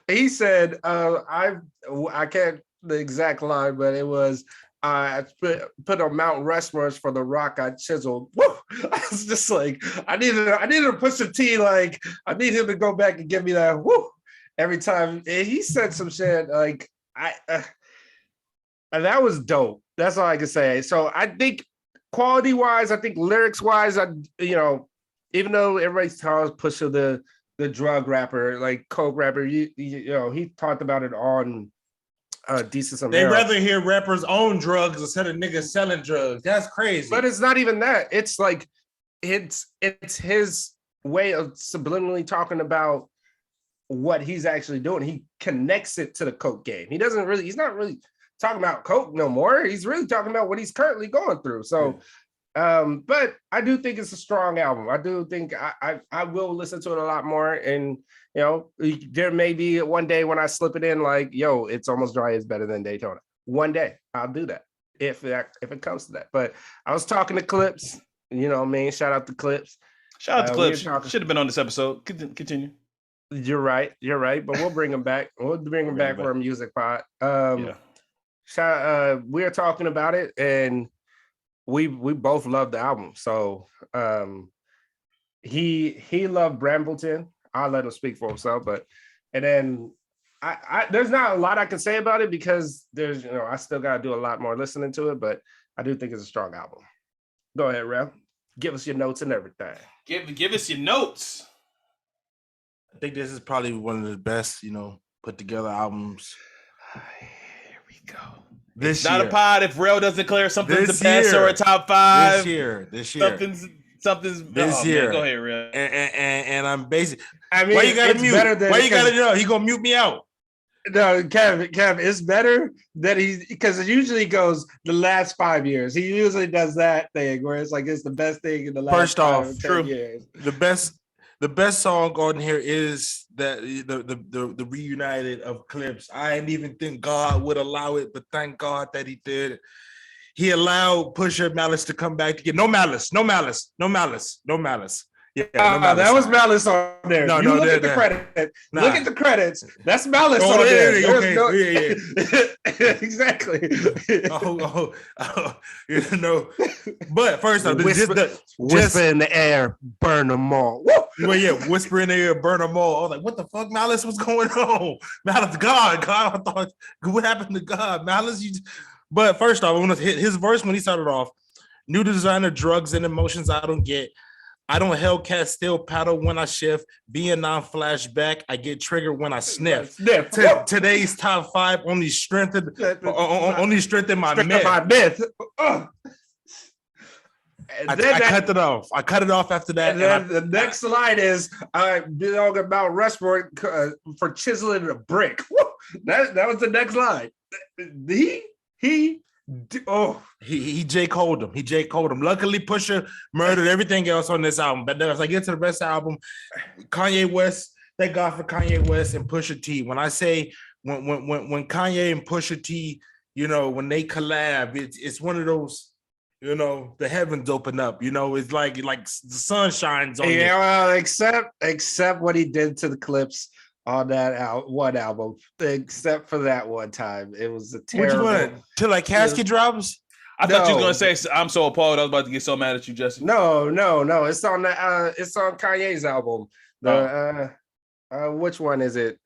He said, I can't the exact line, but it was, I put on Mount Rushmore for the rock I chiseled. Woo! I was just like, I needed to push the T. Like, I need him to go back and give me that woo every time. And he said some shit like, and that was dope. That's all I can say. So I think quality wise, I think lyrics wise, even though everybody calls Pusha the drug rapper, like coke rapper, you know, he talked about it on Decent. They rather hear rappers own drugs instead of niggas selling drugs. That's crazy. But it's not even that. It's like it's his way of subliminally talking about what he's actually doing. He connects it to the coke game. He's not really talking about coke no more. He's really talking about what he's currently going through. So but I do think it's a strong album. I do think I will listen to it a lot more. And you know, there may be one day when I slip it in like, yo, It's Almost Dry is better than Daytona. One day I'll do that if it comes to that. But I was talking to Clips, you know what I mean? Shout out to Clips. Shout out to Clips. Should have been on this episode. Continue. You're right. But we'll bring him back. We'll bring him back for a music pod. We are talking about it, and we both loved the album. So he loved Brambleton. I'll let him speak for himself, and then I there's not a lot I can say about it because there's, you know, I still gotta do a lot more listening to it, but I do think it's a strong album. Go ahead, Rev. Give us your notes and everything. Give us your notes. I think this is probably one of the best, you know, put together albums. Here we go. This Not year. a pod if Rail doesn't declare something's This the best year. or a top 5. This year. Something's this year. Man, go ahead, Rail. And I'm basic. I mean, Why you gotta mute? Why you gotta know? He gonna mute me out. No, Kev, it's better that because it usually goes the last 5 years. He usually does that thing where it's like it's the best thing in the last First off, 5 or 10 true. years. The best song on here is that the reunited of Clips. I didn't even think God would allow it, but thank God that he did. He allowed Pusha Malice to come back to get no malice. Yeah, no that was sign. Malice on there. No, You no, look at the nah. credit. Nah. Look at the credits. That's Malice Oh, on there. yeah, There's okay. no... Yeah. Exactly. You know. But first off, Whisper in the air, burn them all. Woo! well, yeah, whisper in the ear, burn them all. I was like, what the fuck, Malice? What's going on? Malice, God, I thought, what happened to God? Malice, But first off, I want to hit his verse when he started off. New designer, drugs and emotions I don't get. I don't Hellcat still paddle when I shift. Vietnam flashback. I get triggered when I sniff. Today's top 5 only strengthened my myth. I cut it off. I cut it off after that. And then the next line is I'm talking about Rushmore for chiseling a brick. Woo! That was the next line. He J. Coled him. He J. Coled him. Luckily, Pusha murdered everything else on this album. But then as I get to the rest of the album, Kanye West, thank God for Kanye West and Pusha T. When I say when Kanye and Pusha T, you know, when they collab, it's one of those, you know, the heavens open up. You know, it's like the sun shines on you. Well, except what he did to the Clips on that one album, except for that one time. It was a terrible. What you want? Till like casket drops? I thought you was gonna say I'm so appalled. I was about to get so mad at you, Jesse. No. It's on it's on Kanye's album. Which one is it?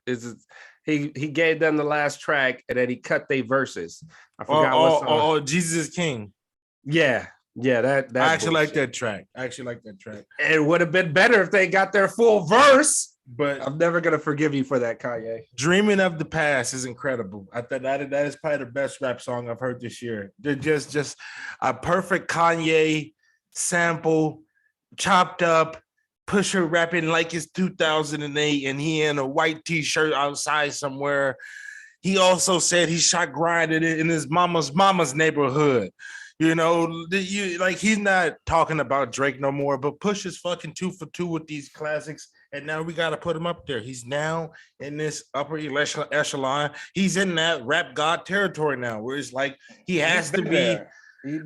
He gave them the last track and then he cut their verses. I forgot what song. Oh, Jesus is King. Yeah. That I actually like that track. It would have been better if they got their full verse. But I'm never gonna forgive you for that, Kanye. Dreaming of the Past is incredible. I thought that is probably the best rap song I've heard this year. They're just a perfect Kanye sample, chopped up, Pusha rapping like it's 2008 and he in a white t-shirt outside somewhere. He also said he shot grinded in his mama's neighborhood. You know, he's not talking about Drake no more, but Pusha's fucking 2 for 2 with these classics. And now we got to put him up there. He's now in this upper echelon. He's in that rap god territory now, where it's like he has to be.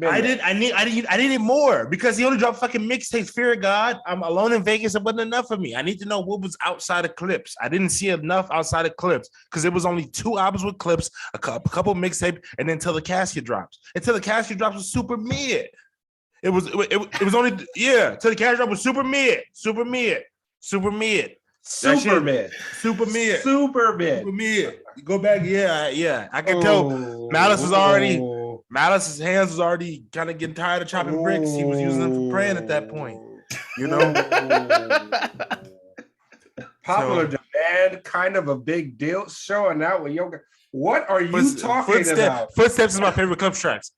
I needed more because he only dropped fucking mixtapes. Fear of God, I'm Alone in Vegas. It wasn't enough for me. I need to know what was outside of Clips. I didn't see enough outside of Clips because it was only 2 albums with Clips, a couple mixtape, and then Till the Casket Drops. Until the Casket Drops was super mid. It was only Till the Casket Drop was super mid. Super mid. You go back, yeah. I can tell Malice's hands was already kind of getting tired of chopping bricks. He was using them for praying at that point. You know? Popular demand, kind of a big deal. Showing out with yoga. What are you talking about? Footsteps is my favorite Clip straps.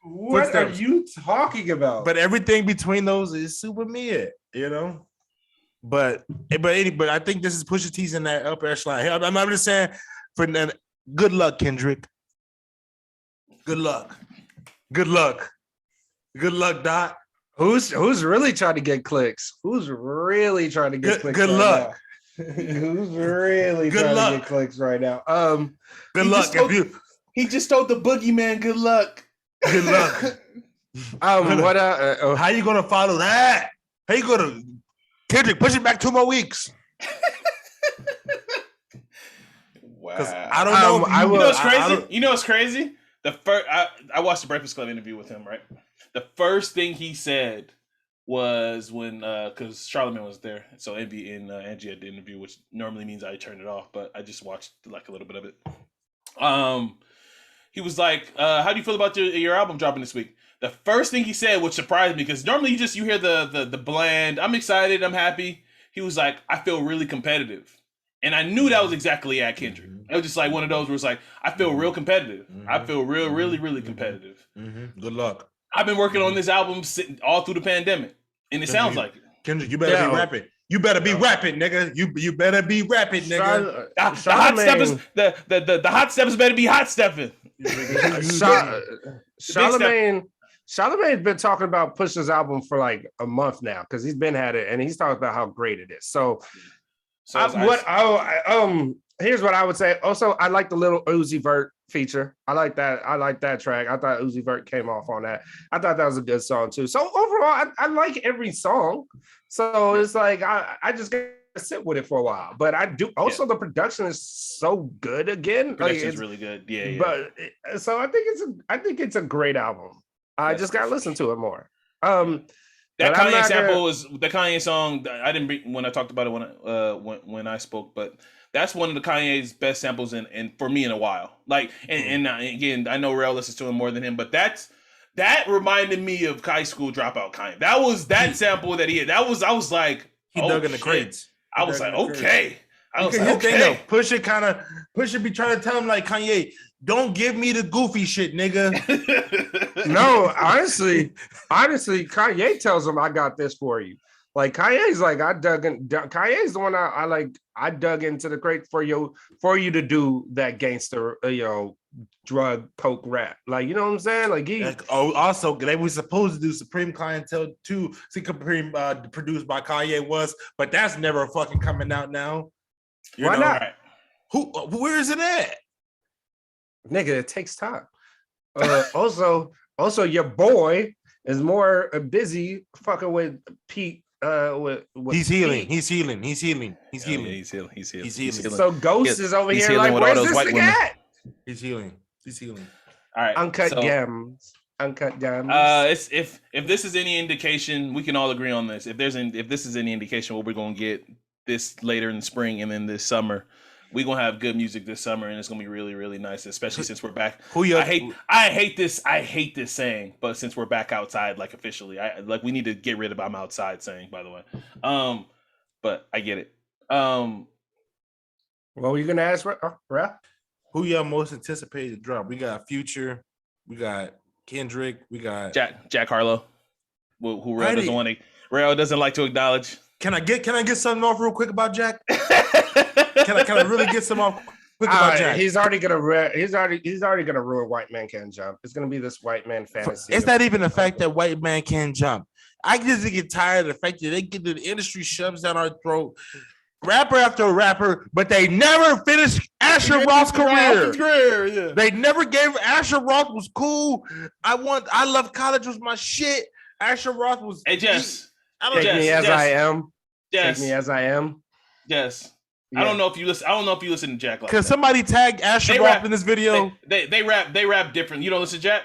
What are you talking about? But everything between those is super mid, you know? But I think this is Pusha T's in that upper echelon. I'm just saying, good luck, Kendrick. Good luck, Dot. Who's really trying to get clicks? Who's really trying to get clicks? Good luck. Who's really trying to get clicks right now? Good luck. He just told the boogeyman, good luck. Good luck. How you gonna follow that? How you gonna Kendrick, push it back 2 more weeks. Wow. I don't know. You know what's crazy? You know what's crazy? I watched the Breakfast Club interview with him, right? The first thing he said was when because Charlamagne was there, so Envy and Angie had the interview, which normally means I turn it off, but I just watched like a little bit of it. He was like, "How do you feel about your album dropping this week?" The first thing he said, which surprised me, because normally you hear the bland, I'm excited, I'm happy. He was like, I feel really competitive. And I knew that was exactly at Kendrick. It was just like one of those where it's like, I feel real competitive. I feel really competitive. Good luck. I've been working on this album all through the pandemic, and it sounds like it. Kendrick, you better be rapping. You better be rapping, nigga. You better be rapping, nigga. The hot steppers, the hot steppers better be hot stepping. Charlamagne's been talking about Pusha's album for like a month now because he's been at it and he's talking about how great it is. So Here's what I would say. Also, I like the little Uzi Vert feature. I like that. I like that track. I thought Uzi Vert came off on that. I thought that was a good song too. So overall, I like every song. So it's like I just gotta sit with it for a while. But I do also the production is so good again. Production Like, is really good. Yeah. But so I think it's a great album. I just gotta listen to it more. That but I'm Kanye not sample gonna- was the Kanye song. I didn't bring when I talked about it when I spoke, but that's one of the Kanye's best samples in for me in a while. Like and again, I know Rail listens to him more than him, but that reminded me of high school dropout Kanye. That was that sample that he had. That was I was like, He dug in the crates. I was like, okay. I was like, his thing though, okay. Pusha be trying to tell him like Kanye, don't give me the goofy shit, nigga. No, honestly, Kanye tells him I got this for you. Like Kanye's like I dug in. Kanye's the one I like. I dug into the crate for you to do that gangster, drug coke rap. Like you know what I'm saying? Like he. Also, they were supposed to do Supreme Clientele 2, Supreme produced by Kanye West, but that's never fucking coming out now. Why not? Where is it at? Nigga, it takes time. Also, your boy is more busy fucking with Pete. With he's healing. He's healing. So Ghost is over here like, where's this nigga at? He's healing. All right, Uncut gems. If this is any indication, we can all agree on this. If this is any indication, what we're gonna get this later in the spring and then this summer, we're gonna have good music this summer, and it's gonna be really, really nice, especially since we're back. I hate this saying, but since we're back outside, like officially, we need to get rid of "I'm outside" saying, by the way. But I get it. What were you gonna ask, Ralph? Who y'all most anticipated to drop? We got Future, we got Kendrick, we got Jack Harlow, who Rail doesn't like to acknowledge. Can I get something off real quick about Jack? Can I really get some off quick about Jack? He's already gonna ruin White Man Can't Jump. It's gonna be this white man fantasy. It's not even the fact that White Man Can't Jump. I just get tired of the fact that they get the industry shoves down our throat, rapper after rapper, but they never finished Asher Roth's career. Yeah. They never gave Asher Roth was cool. I Love College was my shit. Asher Roth was. Hey Jess, Take me as I am. Yes. Take me as I am. Yes. Yeah. I don't know if you listen to Jack like that. Cause somebody tagged Asher Roth in this video. They rap different. You don't listen to Jack?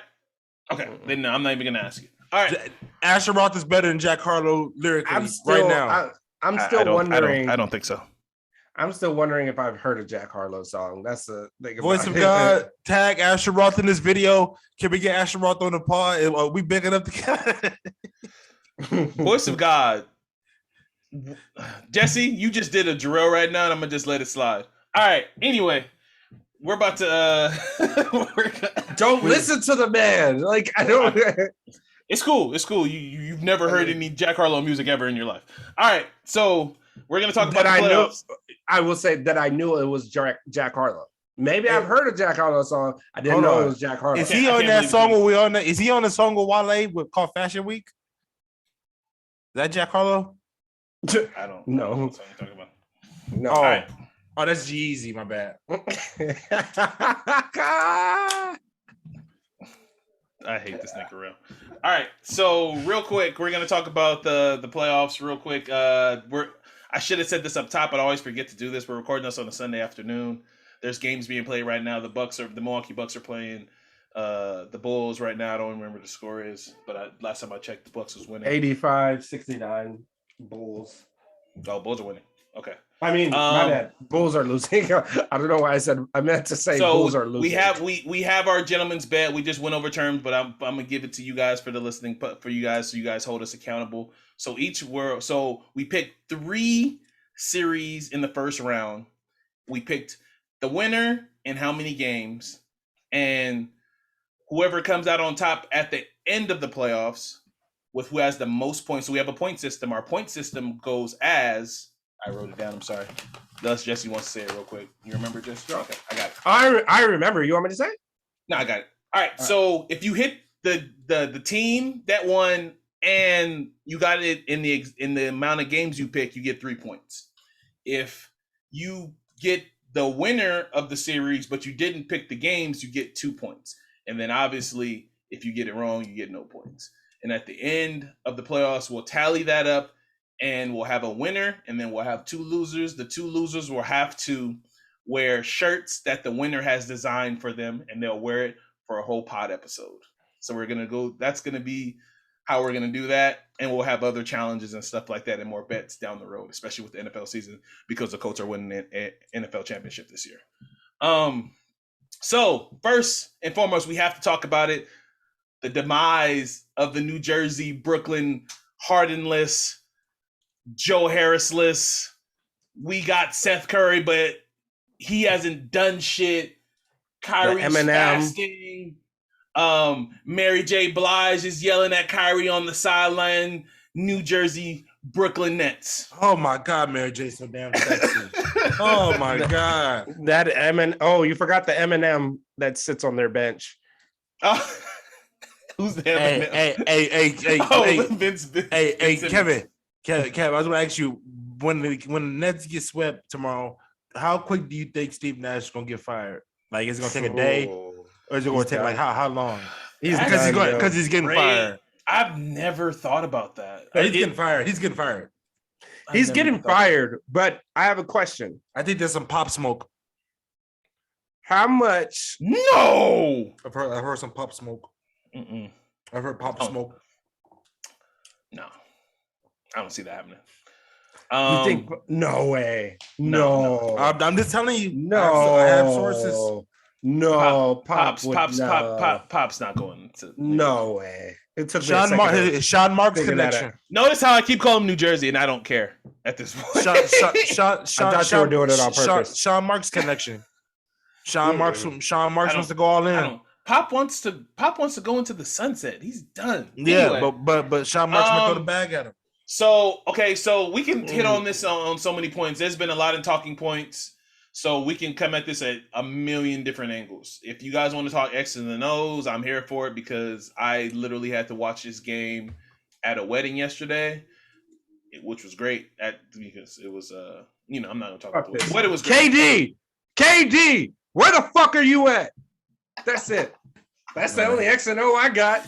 Okay. Then I'm not even gonna ask you. All right. Asher Roth is better than Jack Harlow lyrically right now. I'm still wondering. I don't think so. I'm still wondering if I've heard a Jack Harlow song. That's the thing. Voice of God, tag Asher Roth in this video. Can we get Asher Roth on the pod? Are we big enough to Voice of God. Jesse, you just did a Jarrell right now, and I'm gonna just let it slide. All right. Anyway, we're about to. Don't listen to the man. Like I don't. It's cool. You've never heard any Jack Harlow music ever in your life. All right. So we're gonna talk about the playoffs. I will say that I knew it was Jack Harlow. Maybe I've heard a Jack Harlow song. I didn't know it was Jack Harlow. Is he on that song? Is he on the song with Wale called Fashion Week? Is that Jack Harlow? I don't know what song you're talking about. No. Oh, right. Oh, that's Jeezy. My bad. I hate this nigga real. All right, so real quick, we're gonna talk about the playoffs real quick. I should have said this up top, but I always forget to do this. We're recording this on a Sunday afternoon. There's games being played right now. The Milwaukee Bucks are playing the Bulls right now. I don't remember the score is, but last time I checked, the Bucks was winning. 85-69 Bulls. Oh, Bulls are winning. Okay. I mean, my bad. Bulls are losing. I don't know why I meant to say Bulls are losing. We have our gentleman's bet. We just went over terms, but I'm gonna give it to you guys for the listening, for you guys, so you guys hold us accountable. So we picked 3 series in the first round. We picked the winner and how many games, and whoever comes out on top at the end of the playoffs with who has the most points. So we have a point system. Our point system goes as. I wrote it down. I'm sorry. Unless Jesse wants to say it real quick. You remember, Jesse? Okay, I got it. I remember. You want me to say it? No, I got it. All right. So if you hit the team that won and you got it in the amount of games you pick, you get 3 points. If you get the winner of the series, but you didn't pick the games, you get 2 points. And then obviously, if you get it wrong, you get no points. And at the end of the playoffs, we'll tally that up and we'll have a winner and then we'll have 2 losers. The 2 losers will have to wear shirts that the winner has designed for them and they'll wear it for a whole pod episode. So we're going to go, that's going to be how we're going to do that. And we'll have other challenges and stuff like that and more bets down the road, especially with the NFL season because the Colts are winning an NFL championship this year. So first and foremost, we have to talk about it. The demise of the New Jersey, Brooklyn, Hardenless, Joe Harrisless. We got Seth Curry, but he hasn't done shit. Kyrie's fasting. Mary J. Blige is yelling at Kyrie on the sideline. New Jersey, Brooklyn Nets. Oh my God, Mary J. so damn sexy. Oh my God. You forgot the Eminem that sits on their bench. Who's the Eminem? Hey, Kevin, I was gonna ask you when the Nets get swept tomorrow, how quick do you think Steve Nash is gonna get fired? Like, is it gonna take a day, or is it gonna take like how long? Because he's getting fired. I've never thought about that. He's getting fired. He's getting fired. He's getting fired. But I have a question. I think there's some pop smoke. How much? No, I've heard some pop smoke. Mm-mm. I've heard pop smoke. No, I don't see that happening. You think? No way. No. I'm just telling you. No, I have sources. No, Pop's not going to. No way. It took Sean Marks connection. Notice how I keep calling him New Jersey, and I don't care at this point. I thought you were doing it on purpose. Sean Marks connection. Sean Marks wants to go all in. Pop wants to go into the sunset. He's done. Yeah, anyway, but Sean Marks might throw the bag at him. So we can hit on this on so many points. There's been a lot of talking points, so we can come at this at a million different angles. If you guys want to talk X's and O's, I'm here for it because I literally had to watch this game at a wedding yesterday, which was great. Because it was I'm not gonna talk about it. But it was great. KD, where the fuck are you at? That's it. That's the only X and O I got.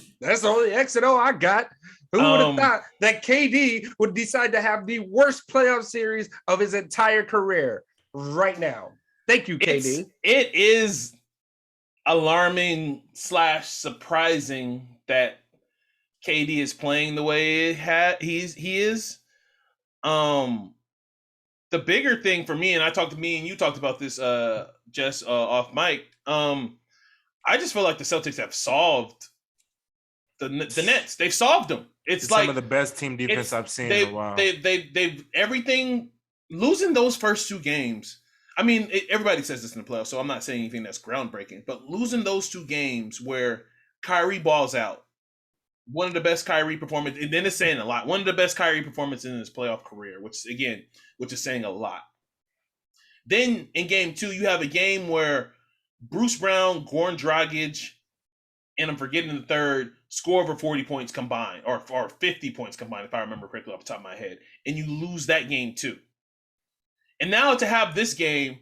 Who would have thought that KD would decide to have the worst playoff series of his entire career right now? Thank you, KD. It is alarming / surprising that KD is playing the way he is. The bigger thing for me, and you talked about this, Jess, off mic. I just feel like the Celtics have solved the Nets. They've solved them. It's like some of the best team defense I've seen in a while. They've everything. Losing those first 2 games. I mean, everybody says this in the playoffs, so I'm not saying anything that's groundbreaking. But losing those 2 games where Kyrie balls out, one of the best Kyrie performances, and then it's saying a lot. One of the best Kyrie performances in his playoff career, which is saying a lot. Then in game 2, you have a game where Bruce Brown, Goran Dragic, and I'm forgetting the third, score over 40 points combined, or 50 points combined, if I remember correctly off the top of my head, and you lose that game too. And now to have this game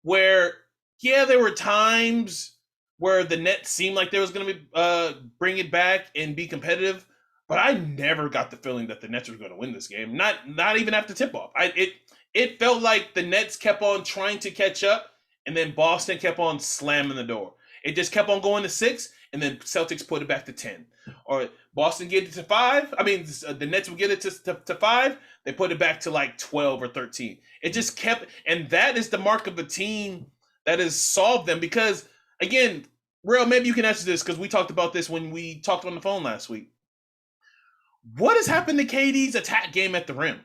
where, there were times where the Nets seemed like they was going to bring it back and be competitive, but I never got the feeling that the Nets were going to win this game. Not even after tip-off. It felt like the Nets kept on trying to catch up, and then Boston kept on slamming the door. It just kept on going to 6, and then Celtics put it back to 10. Or Boston get it to 5. I mean, the Nets would get it to 5. They put it back to like 12 or 13. It just kept, and that is the mark of a team that has solved them. Because, again, Real, maybe you can answer this because we talked about this when we talked on the phone last week. What has happened to KD's attack game at the rim?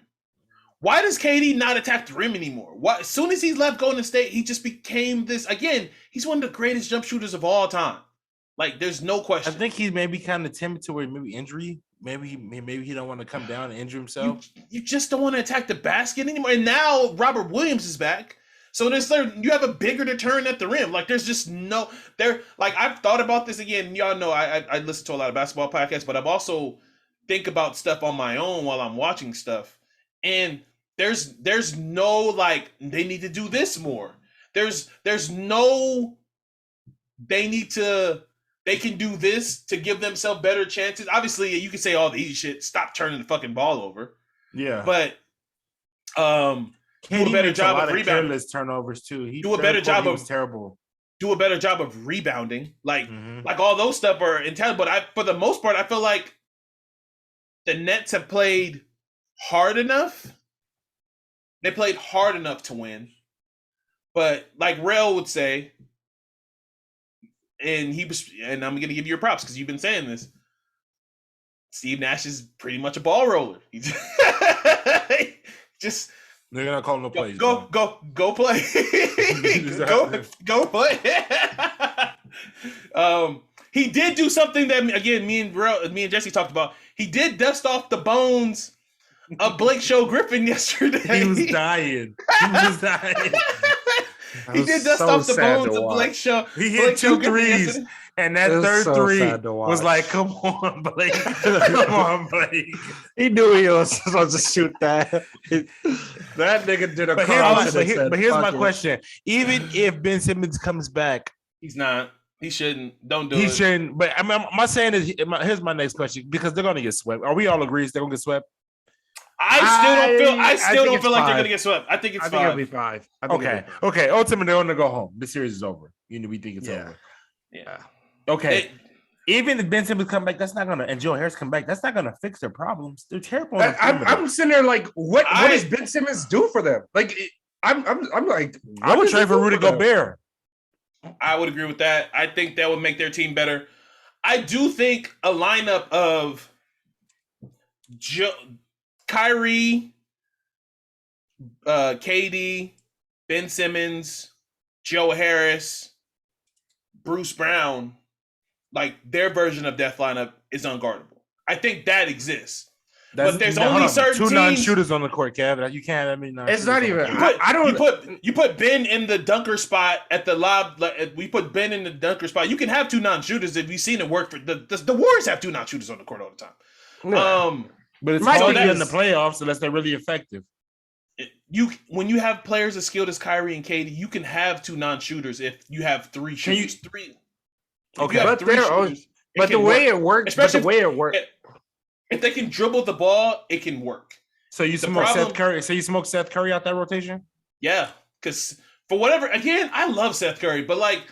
Why does KD not attack the rim anymore? Why, as soon as he left Golden State, he just became this, again, he's one of the greatest jump shooters of all time. Like, there's no question. I think he's maybe kind of timid to where maybe injury. Maybe he don't want to come down and injure himself. You just don't want to attack the basket anymore. And now Robert Williams is back. So you have a bigger deterrent at the rim. Like, there's just no there. Like, I've thought about this again. Y'all know I listen to a lot of basketball podcasts, but I've also think about stuff on my own while I'm watching stuff. And there's no like they need to do this more. There's no. They can do this to give themselves better chances. Obviously, you can say all the easy shit. Stop turning the fucking ball over. Yeah, but do a better job of rebounding. Careless turnovers too. Do a better job of terrible. Do a better job of rebounding. Like all those stuff are intelligent. But for the most part, I feel like the Nets have played hard enough. They played hard enough to win. But like Rail would say, and I'm going to give you your props because you've been saying this. Steve Nash is pretty much a ball roller. Just they're gonna call no plays. Go play. go play. He did do something that again me and Jesse talked about. He did dust off the bones of Blake Show Griffin yesterday. He was dying. He did dust off the bones of Blake Show. He hit 2 threes, and that third three was like, "Come on, Blake! Come on, Blake!" He knew he was supposed to shoot that. That nigga did a. But here's my question: even if Ben Simmons comes back, he's not. He shouldn't. Don't do it. He shouldn't. But I mean, my saying is, here's my next question because they're gonna get swept. Are we all agree they're gonna get swept? I still don't feel like they're gonna get swept. I think it'll be 5. Okay. Ultimately, they're gonna go home. The series is over. We think it's over. Yeah. Okay. Even if Ben Simmons come back, that's not gonna. And Joe Harris come back, that's not gonna fix their problems. They're terrible. I'm sitting there like, what does Ben Simmons do for them? Like, I'm like, I would trade for Rudy Gobert. I would agree with that. I think that would make their team better. I do think a lineup of Kyrie, KD, Ben Simmons, Joe Harris, Bruce Brown, like their version of death lineup is unguardable. I think that exists. But there's only certain 2 non-shooters on the court, Kev. You can't. I mean, it's not even. You put Ben in the dunker spot at the lob. We put Ben in the dunker spot. You can have 2 non-shooters if you've seen it work for the Warriors. Have 2 non-shooters on the court all the time. No. But it's hard to get in the playoffs unless they're really effective. When you have players as skilled as Kyrie and KD, you can have 2 non-shooters if you have 3 shooters. Okay, but the way it works, if they can dribble the ball, it can work. So you smoke Seth Curry. So you smoke Seth Curry out that rotation? Yeah, because for whatever, again, I love Seth Curry, but like,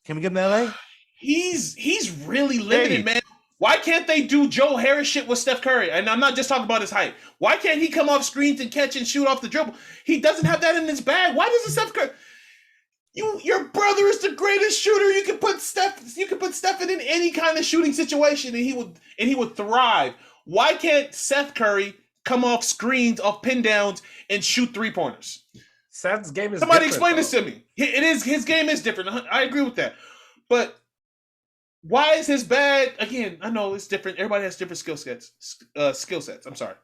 can we get him to LA? He's really limited, man. Why can't they do Joe Harris shit with Steph Curry? And I'm not just talking about his height. Why can't he come off screens and catch and shoot off the dribble? He doesn't have that in his bag. Why doesn't Steph Curry? Your brother is the greatest shooter. You can put Steph in any kind of shooting situation, and he would thrive. Why can't Seth Curry come off screens, off pin downs, and shoot 3-pointers? Seth's game is. Somebody explain this to me. His game is different. I agree with that, but why is his bag again? I know it's different. Everybody has different skill sets. I'm sorry.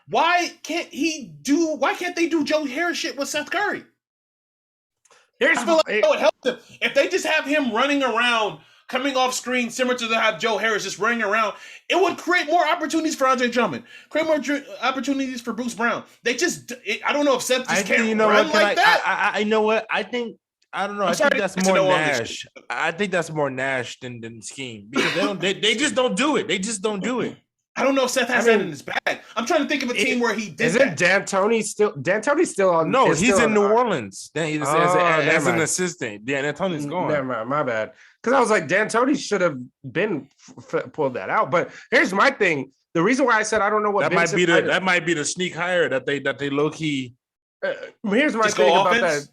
Why can't they do Joe Harris shit with Seth Curry? I feel like it would help them if they just have him running around, coming off screen, similar to have Joe Harris just running around. It would create more opportunities for Andre Drummond, create more opportunities for Bruce Brown. I don't know if Seth just can't run like that. I know what I think. I don't know. I think that's more Nash. I think that's more Nash than scheme because they just don't do it. They just don't do it. I don't know if Seth has that in his bag. I'm trying to think of a team where he did. Isn't D'Antoni still? D'Antoni's still on. No, he's in New Orleans. As an assistant. Yeah, D'Antoni's gone. Never mind, my bad. Because I was like, D'Antoni should have been pulled that out. But here's my thing: the reason why I said I don't know what that might be the sneak hire that they low key. Here's my thing about that.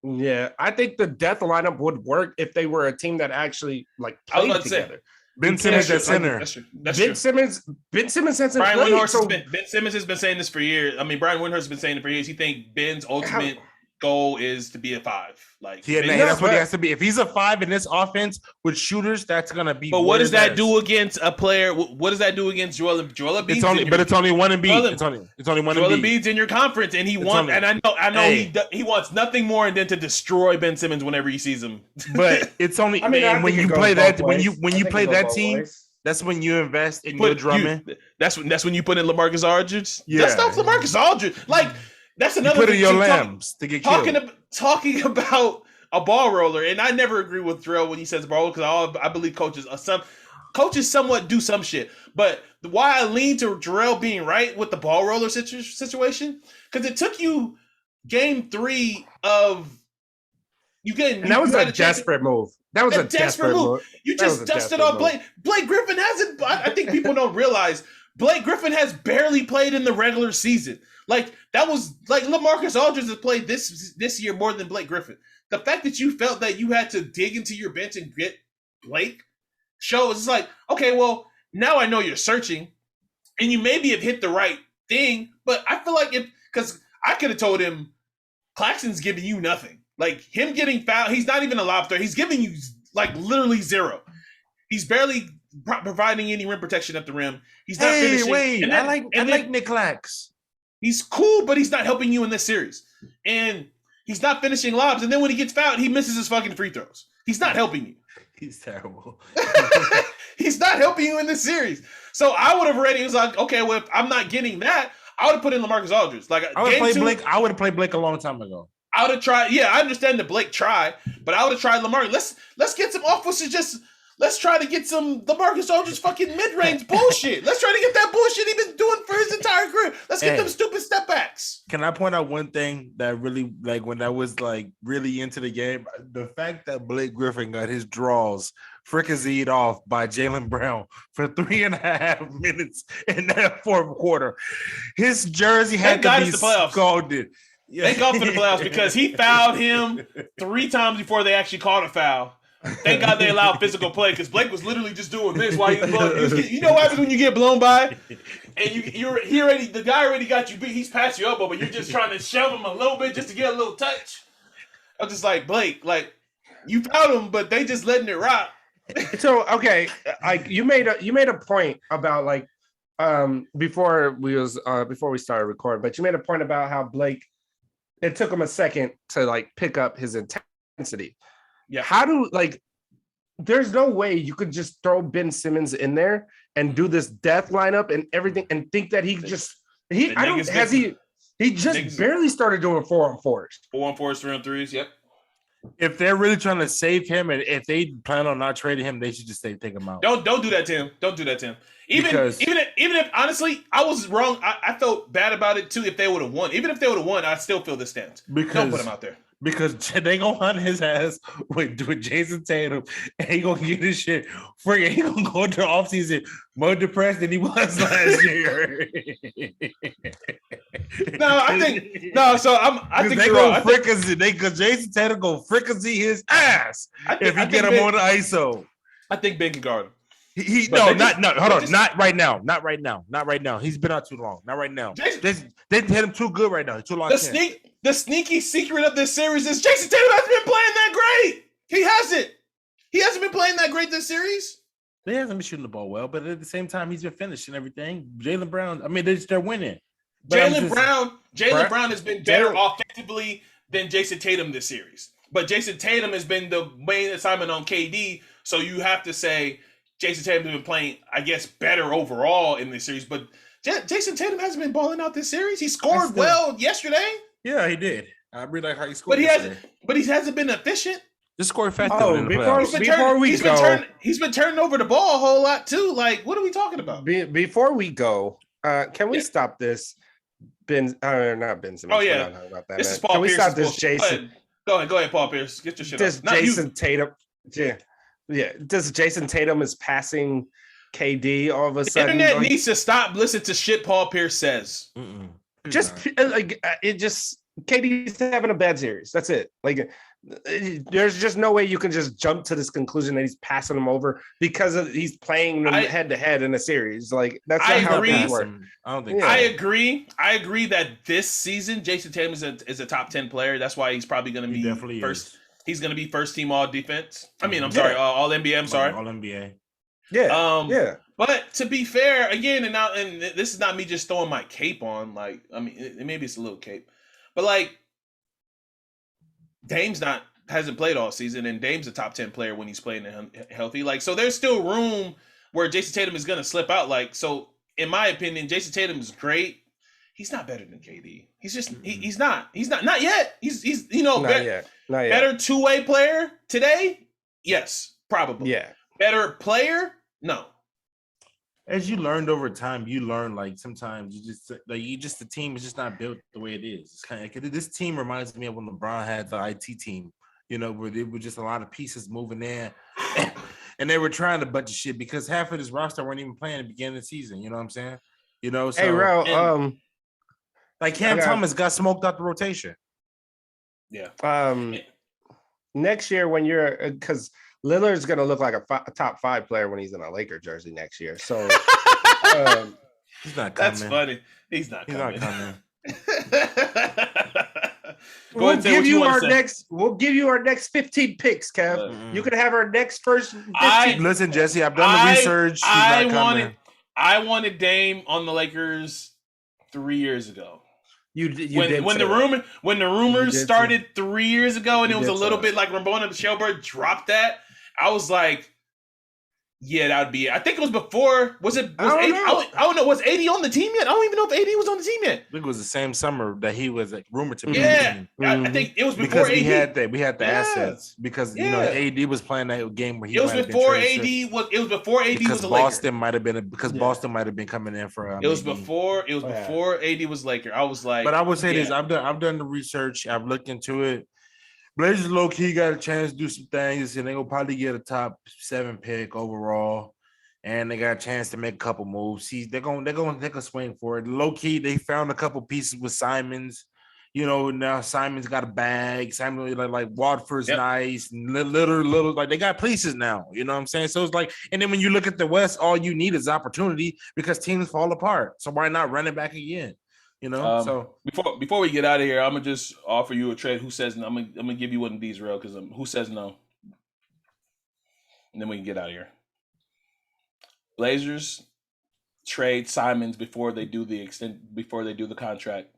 Yeah, I think the death lineup would work if they were a team that actually like played together. Ben Simmons at center. Ben Simmons hasn't played. Ben Simmons has been saying this for years. I mean, Brian Windhorst has been saying it for years. He thinks Ben's ultimate goal is to be a 5. Like, that's what he has to be. If he's a 5 in this offense with shooters, that's gonna be. But what does that do against a player? What does that do against Joel Embiid? It's only one Embiid. It's only one Joel Embiid's in your conference, and he wants. And I know he wants nothing more than to destroy Ben Simmons whenever he sees him. But it's only. I mean, when you play that, when you play that team. That's when you invest in your Drummond. That's when you put in LaMarcus Aldridge. Yeah. That's not LaMarcus Aldridge. Like That's You another put in thing. your too, lambs to get killed. talking about a ball roller, and I never agree with Drill when he says ball roller because I believe coaches somewhat do some shit. But why I lean to Jarrell being right with the ball roller situation because it took you game 3 of you getting And that was you had a a chance. desperate move. That was a desperate move. You That was just a dusted desperate off Blake. Blake Griffin hasn't. I think people don't realize Blake Griffin has barely played in the regular season. Like that was like LaMarcus Aldridge has played this year more than Blake Griffin. The fact that you felt that you had to dig into your bench and get Blake shows it's like okay, well now I know you're searching, and you maybe have hit the right thing. But I feel like because I could have told him Claxton's giving you nothing. Like him getting fouled, he's not even a lob threat. He's giving you like literally zero. He's barely providing any rim protection at the rim. He's not finishing. Wait, and then, I like Nick Clax. He's cool, but he's not helping you in this series. And he's not finishing lobs. And then when he gets fouled, he misses his fucking free throws. He's not helping you. He's terrible. He's not helping you in this series. So I would have already was like, okay, well, if I'm not getting that, I would have put in LaMarcus Aldridge. Like I would have played Blake. I would have played Blake a long time ago. I would have tried. Yeah, I understand that Blake tried, but I would have tried Lamar. Let's get some offenses. Let's try to get some LaMarcus Aldridge fucking mid-range bullshit. Let's try to get that bullshit he's been doing for his entire career. Let's get them stupid step backs. Can I point out one thing that really, like, when I was like really into the game, the fact that Blake Griffin got his draws fricasseed off by Jaylen Brown for 3.5 minutes in that fourth quarter. His jersey had to be scalded. Thank God for the playoffs because he fouled him 3 times before they actually called a foul. Thank God they allowed physical play because Blake was literally just doing this while you know what happens when you get blown by and the guy already got you beat. He's past your elbow, but you're just trying to shove him a little bit just to get a little touch. I'm just like Blake, like you fouled him, but they just letting it rock. So okay, like you made a point about like before we started recording, but you made a point about how Blake it took him a second to like pick up his intensity. Yeah. How do like there's no way you could just throw Ben Simmons in there and do this death lineup and everything and think that he just he just barely started doing 4-on-4s. 4-on-4s, 3-on-3s, yep. If they're really trying to save him and if they plan on not trading him, they should just take him out. Don't do that to him. Don't do that to him. Even if honestly, I was wrong. I felt bad about it too if they would have won. Even if they would have won, I still feel this stance. Don't put him out there. Because they gonna hunt his ass with Jason Tatum, and he gonna get his shit free. He gonna go into the offseason more depressed than he was last year. I think they go fricassee. Because Jason Tatum go fricassee his ass if he get him on the ISO. I think Ben can guard him. Not right now. Not right now. He's been out too long. Not right now. They hit him too good right now. Too long. The sneaky secret of this series is Jason Tatum hasn't been playing that great. He hasn't. He hasn't been playing that great this series. They hasn't been shooting the ball well, but at the same time, he's been finishing everything. Jaylen Brown, I mean, they're winning. Jaylen Brown has been better offensively than Jason Tatum this series. But Jason Tatum has been the main assignment on KD, so you have to say Jason Tatum has been playing, I guess, better overall in this series. But Jason Tatum hasn't been balling out this series. He scored well yesterday. Yeah, he did. I really like how he scored. But he hasn't been efficient. Just score effectively. He's been turning over the ball a whole lot too. Like, what are we talking about? Before we go, can we stop this? Not Ben Simmons. Oh yeah, about that, this is Paul Pierce. Can we stop this, Jason? Go ahead, Paul Pierce. Get your shit off. Jason Tatum. Yeah. Does Jason Tatum is passing KD all of a sudden? The internet needs to stop listening to shit Paul Pierce says. KD's having a bad series. That's it. Like, there's just no way you can just jump to this conclusion that he's passing him over because he's playing them head to head in a series. Like, that's not how it works. I don't think. I agree. I agree that this season Jason Tatum is a top 10 player. That's why he's probably going to be first. He's going to be first team all defense. I mean, all NBA. I'm sorry, all NBA. Yeah. But to be fair, again, and this is not me just throwing my cape on. Like, I mean, maybe it's a little cape, but like, Dame's hasn't played all season, and Dame's a top 10 player when he's playing healthy. Like, so there's still room where Jason Tatum is going to slip out. Like, so in my opinion, Jason Tatum is great. he's not better than KD. He's just he's not not yet. He's Not yet. better two-way player today. Yes, probably. Yeah. Better player? No. As you learned over time, you learn like sometimes the team is just not built the way it is. It's kind of like, this team reminds me of when LeBron had the IT team, where there were just a lot of pieces moving in, and they were trying a bunch of shit because half of this roster weren't even playing at the beginning of the season. You know what I'm saying? So hey, Ro, like Cam Thomas got smoked out the rotation. Yeah. Next year when you're because Lillard's going to look like a top 5 player when he's in a Laker jersey next year. So he's not coming. That's funny. He's not coming. We'll give you our next 15 picks, Kev. You could have our next first 15. Listen, Jesse, I've done the research. I wanted Dame on the Lakers 3 years ago. When the rumors started 3 years ago, and it was a little bit like Ramona Shelburne dropped that. I was like, yeah, that would be it. I think it was before. Was AD? I don't know. Was AD on the team yet? I don't even know if AD was on the team yet. I think it was the same summer that he was rumored to be. Yeah, I think it was before because AD. we had the assets because AD was playing that game where he. It was before AD was. It was before AD was a Laker. Boston might have been Boston might have been coming in for. It was before. It was before AD was Laker. I was like, but I would say this. I've done the research. I've looked into it. Blazers low key got a chance to do some things, and they will probably get a top 7 pick overall, and they got a chance to make a couple moves. They're gonna take a swing for it. Low key, they found a couple pieces with Simons. Now Simon's got a bag. Simon like Watford's nice, little like they got pieces now. You know what I'm saying? So it's like, and then when you look at the West, all you need is opportunity because teams fall apart. So why not run it back again? So before we get out of here, I'm gonna just offer you a trade. Who says no? I'm gonna give you one of these real because who says no, and then we can get out of here. Blazers trade Simons before they do the contract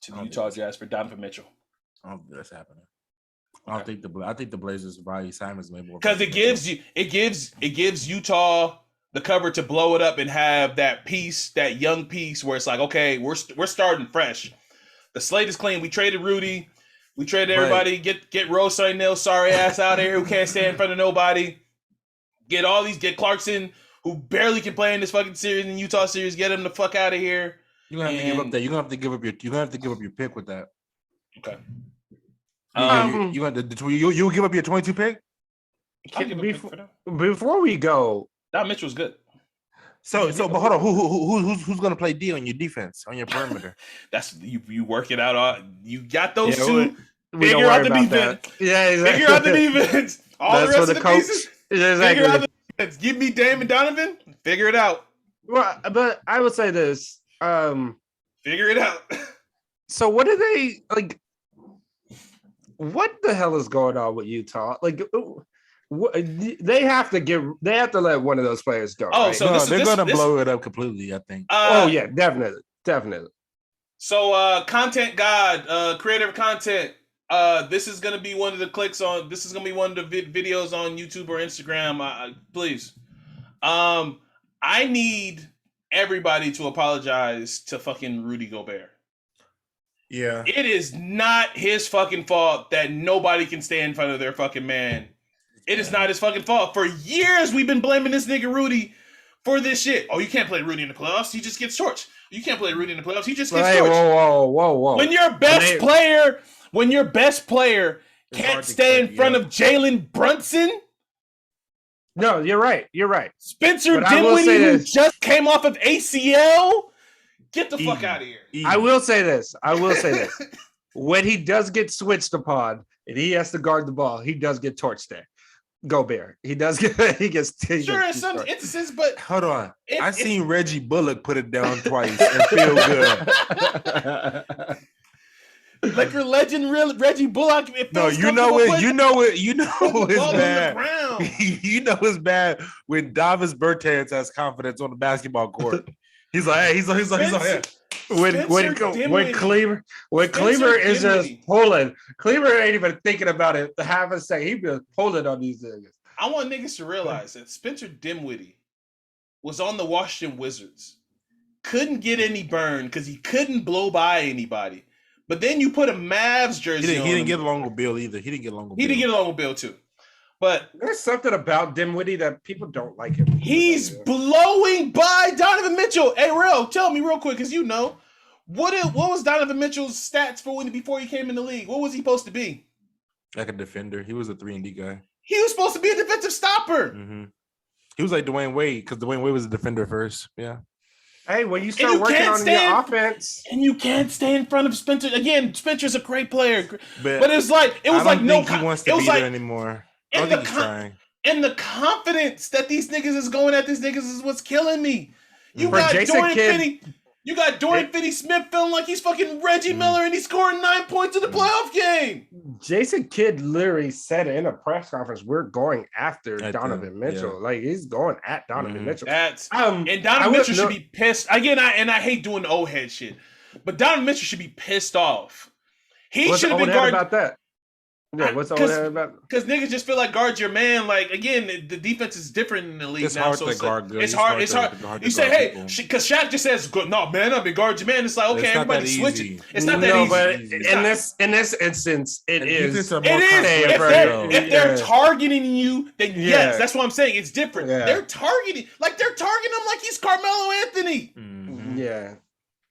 to the Utah Jazz for Donovan Mitchell. I don't think that's happening. I think the Blazers value Simons maybe more because it gives Utah the cover to blow it up and have that young piece where it's like, okay, we're starting fresh. The slate is clean. We traded Rudy. We traded everybody. Get Rose Nil sorry ass out of here who can't stand in front of nobody. Get Clarkson who barely can play in this fucking series in Utah series. Get him the fuck out of here. You're gonna have to give up that. You're gonna have to give up your pick with that. Okay. You'll give up your 22 pick? Before we go, Don Mitchell's good. So, but hold on. Who's gonna play D on your defense on your perimeter? That's you work it out. You got those two. Figure out the defense. Yeah, exactly. Figure out the defense. All that's the rest of the coach. pieces. Exactly. Figure out the defense. Give me Dame and Donovan. Figure it out. Well, but I would say this. Figure it out. So what do they like? What the hell is going on with Utah? Like. They have to let one of those players go. Oh, right? so they're going to blow it up completely, I think. Yeah, definitely. So, content god, creative content. This is going to be one of the clicks on. This is going to be one of the videos on YouTube or Instagram. Please, I need everybody to apologize to fucking Rudy Gobert. Yeah, it is not his fucking fault that nobody can stay in front of their fucking man. It is not his fucking fault. For years, we've been blaming this nigga Rudy for this shit. Oh, you can't play Rudy in the playoffs. He just gets torched. You can't play Rudy in the playoffs. He just gets torched. Whoa. When your best player can't stay in front of Jalen Brunson. No, you're right. Spencer Dinwiddie, who just came off of ACL. Get the fuck out of here. I will say this. When he does get switched upon and he has to guard the ball, he does get torched there. Gobert. He does get he gets sure in some instances, but hold on. I seen Reggie Bullock put it down twice and feel good. Like your legend Reggie Bullock. You know it's bad. You know it's bad when Davis Bertans has confidence on the basketball court. He's like, he's like. When Cleaver is just pulling, Cleaver ain't even thinking about it. Half a second, he been pulling on these niggas. I want niggas to realize that Spencer Dinwiddie was on the Washington Wizards couldn't get any burn because he couldn't blow by anybody. But then you put a Mavs jersey on. He didn't get a longer bill either. He didn't get a longer bill. He didn't get a longer bill too. But there's something about Dinwiddie that people don't like him. He's blowing by Donovan Mitchell. Hey, Real, tell me real quick, because you know. What was Donovan Mitchell's stats before he came in the league? What was he supposed to be? Like a defender. He was a 3-and-D guy. He was supposed to be a defensive stopper. Mm-hmm. He was like Dwayne Wade, because Dwayne Wade was a defender first. Yeah. Hey, when you start working on your offense, and you can't stay in front of Spencer again. Spencer's a great player, but it was like he wants to be there anymore. I don't think he's trying. And the confidence that these niggas is going at these niggas is what's killing me. You got Dorian Finney. You got Dorian Finney-Smith feeling like he's fucking Reggie Miller and he's scoring 9 points in the playoff game. Jason Kidd literally said in a press conference, "We're going after Donovan Mitchell." Yeah. Like he's going at Donovan Mitchell. And Donovan Mitchell should be pissed. Again, I hate doing the old head shit, but Donovan Mitchell should be pissed off. He should have been guarding about that. Yeah, what's all that about? Because niggas just feel like guard's your man. Like again, the defense is different in the league it's now. Hard so to it's guard good. It's hard. You say, hey, because Shaq just says, "No, man, I'll be guard your man." It's like, okay, everybody switch it. It's not that easy. But in this instance, it is. If they're targeting you, then yes, that's what I'm saying. It's different. Yeah. They're targeting him like he's Carmelo Anthony. Mm-hmm. Yeah,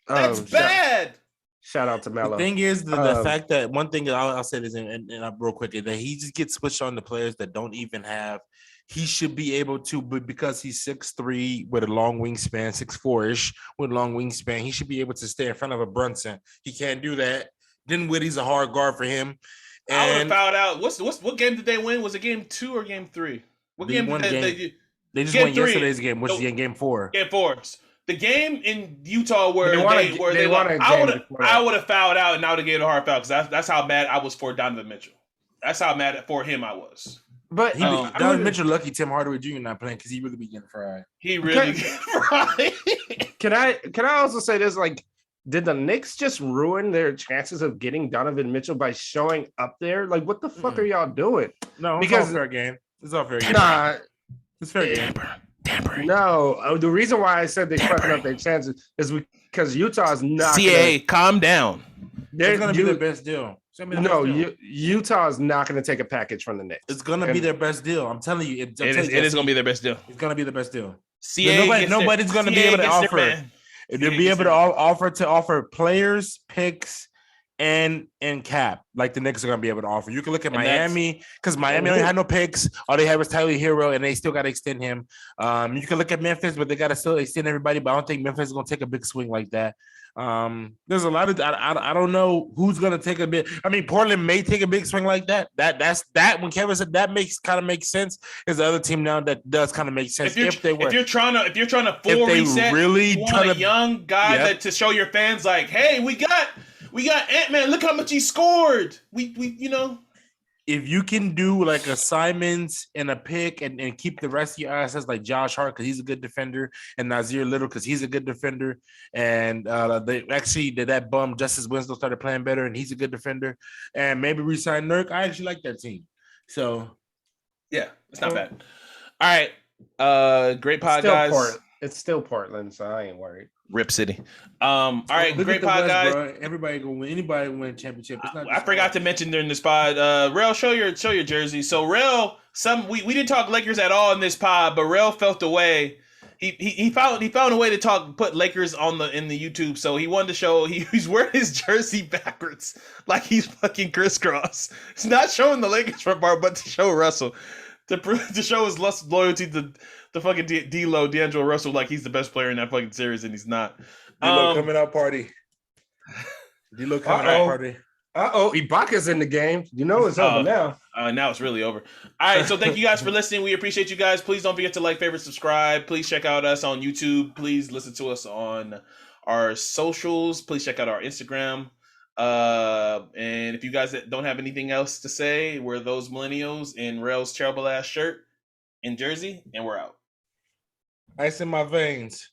that's bad. Shout out to Melo. The thing is, the fact that one thing that I'll say this and real quick is that he just gets switched on the players that don't even have. He should be able to, but because he's 6'3" with a long wingspan, 6'4" with a long wingspan, he should be able to stay in front of a Brunson. He can't do that. Dinwiddie's a hard guard for him. And I would have fouled out. What game did they win? Was it game 2 or game 3? What game did they just won yesterday's game, which is game 4. Game 4. The game in Utah where they won, I would have fouled out and I would have gave it a hard foul because that's how mad I was for Donovan Mitchell. That's how mad for him I was. But Donovan Mitchell lucky Tim Hardaway Jr. not playing because he really be getting fried. He really get fried. Can I also say this? Like, did the Knicks just ruin their chances of getting Donovan Mitchell by showing up there? Like, what the fuck are y'all doing? No, because it's all fair game. It's all fair game. Nah, it's fair game. Tampering. No, the reason why I said they're fucking up their chances is because Utah's not. Calm down. It's gonna be their best deal. Utah's not going to take a package from the Knicks. It's going to be their best deal. I'm telling you, it is going to be their best deal. It's going to be the best deal. Nobody's going to be able to offer. They'll be able to offer players, picks, and cap like the Knicks are going to be able to offer. You can look at Miami because Miami only had no picks. All they had was Tyler Hero, and they still got to extend him. You can look at Memphis, but they got to still extend everybody. But I don't think Memphis is going to take a big swing like that. There's a lot of I don't know who's going to take a bit. I mean, Portland may take a big swing like that. That's when Kevin said that makes sense. Is the other team now that does kind of make sense if you're trying to full reset, really you want a young guy to show your fans like, hey, we got Ant-Man. Look how much he scored. We If you can do like a Simons and a pick and keep the rest of your assets like Josh Hart because he's a good defender and Nazir Little because he's a good defender and they actually did that bum Justice Winslow started playing better and he's a good defender and maybe resign Nurk. I actually like that team. So yeah, it's not bad. All right, great pod, guys. It's still Portland, so I ain't worried. Rip City. All right, great pod, guys. Bro. Everybody gonna win. Anybody win a championship. It's not I forgot to mention during this pod. Rel, show your jersey. So Rel, we didn't talk Lakers at all in this pod, but Rel felt the way. He found a way to put Lakers in the YouTube. So he wanted to show he's wearing his jersey backwards, like he's fucking crisscross. It's not showing the Lakers front bar, but to show Russell, to show his loyalty to the fucking D'Angelo Russell, like he's the best player in that fucking series, and he's not. D'Lo coming out party. D'Lo coming out party. Ibaka's in the game. You know it's over now. Now it's really over. All right, so thank you guys for listening. We appreciate you guys. Please don't forget to like, favorite, subscribe. Please check out us on YouTube. Please listen to us on our socials. Please check out our Instagram. And if you guys don't have anything else to say, we're those millennials in Rel's terrible ass shirt in Jersey, and we're out. Ice in my veins.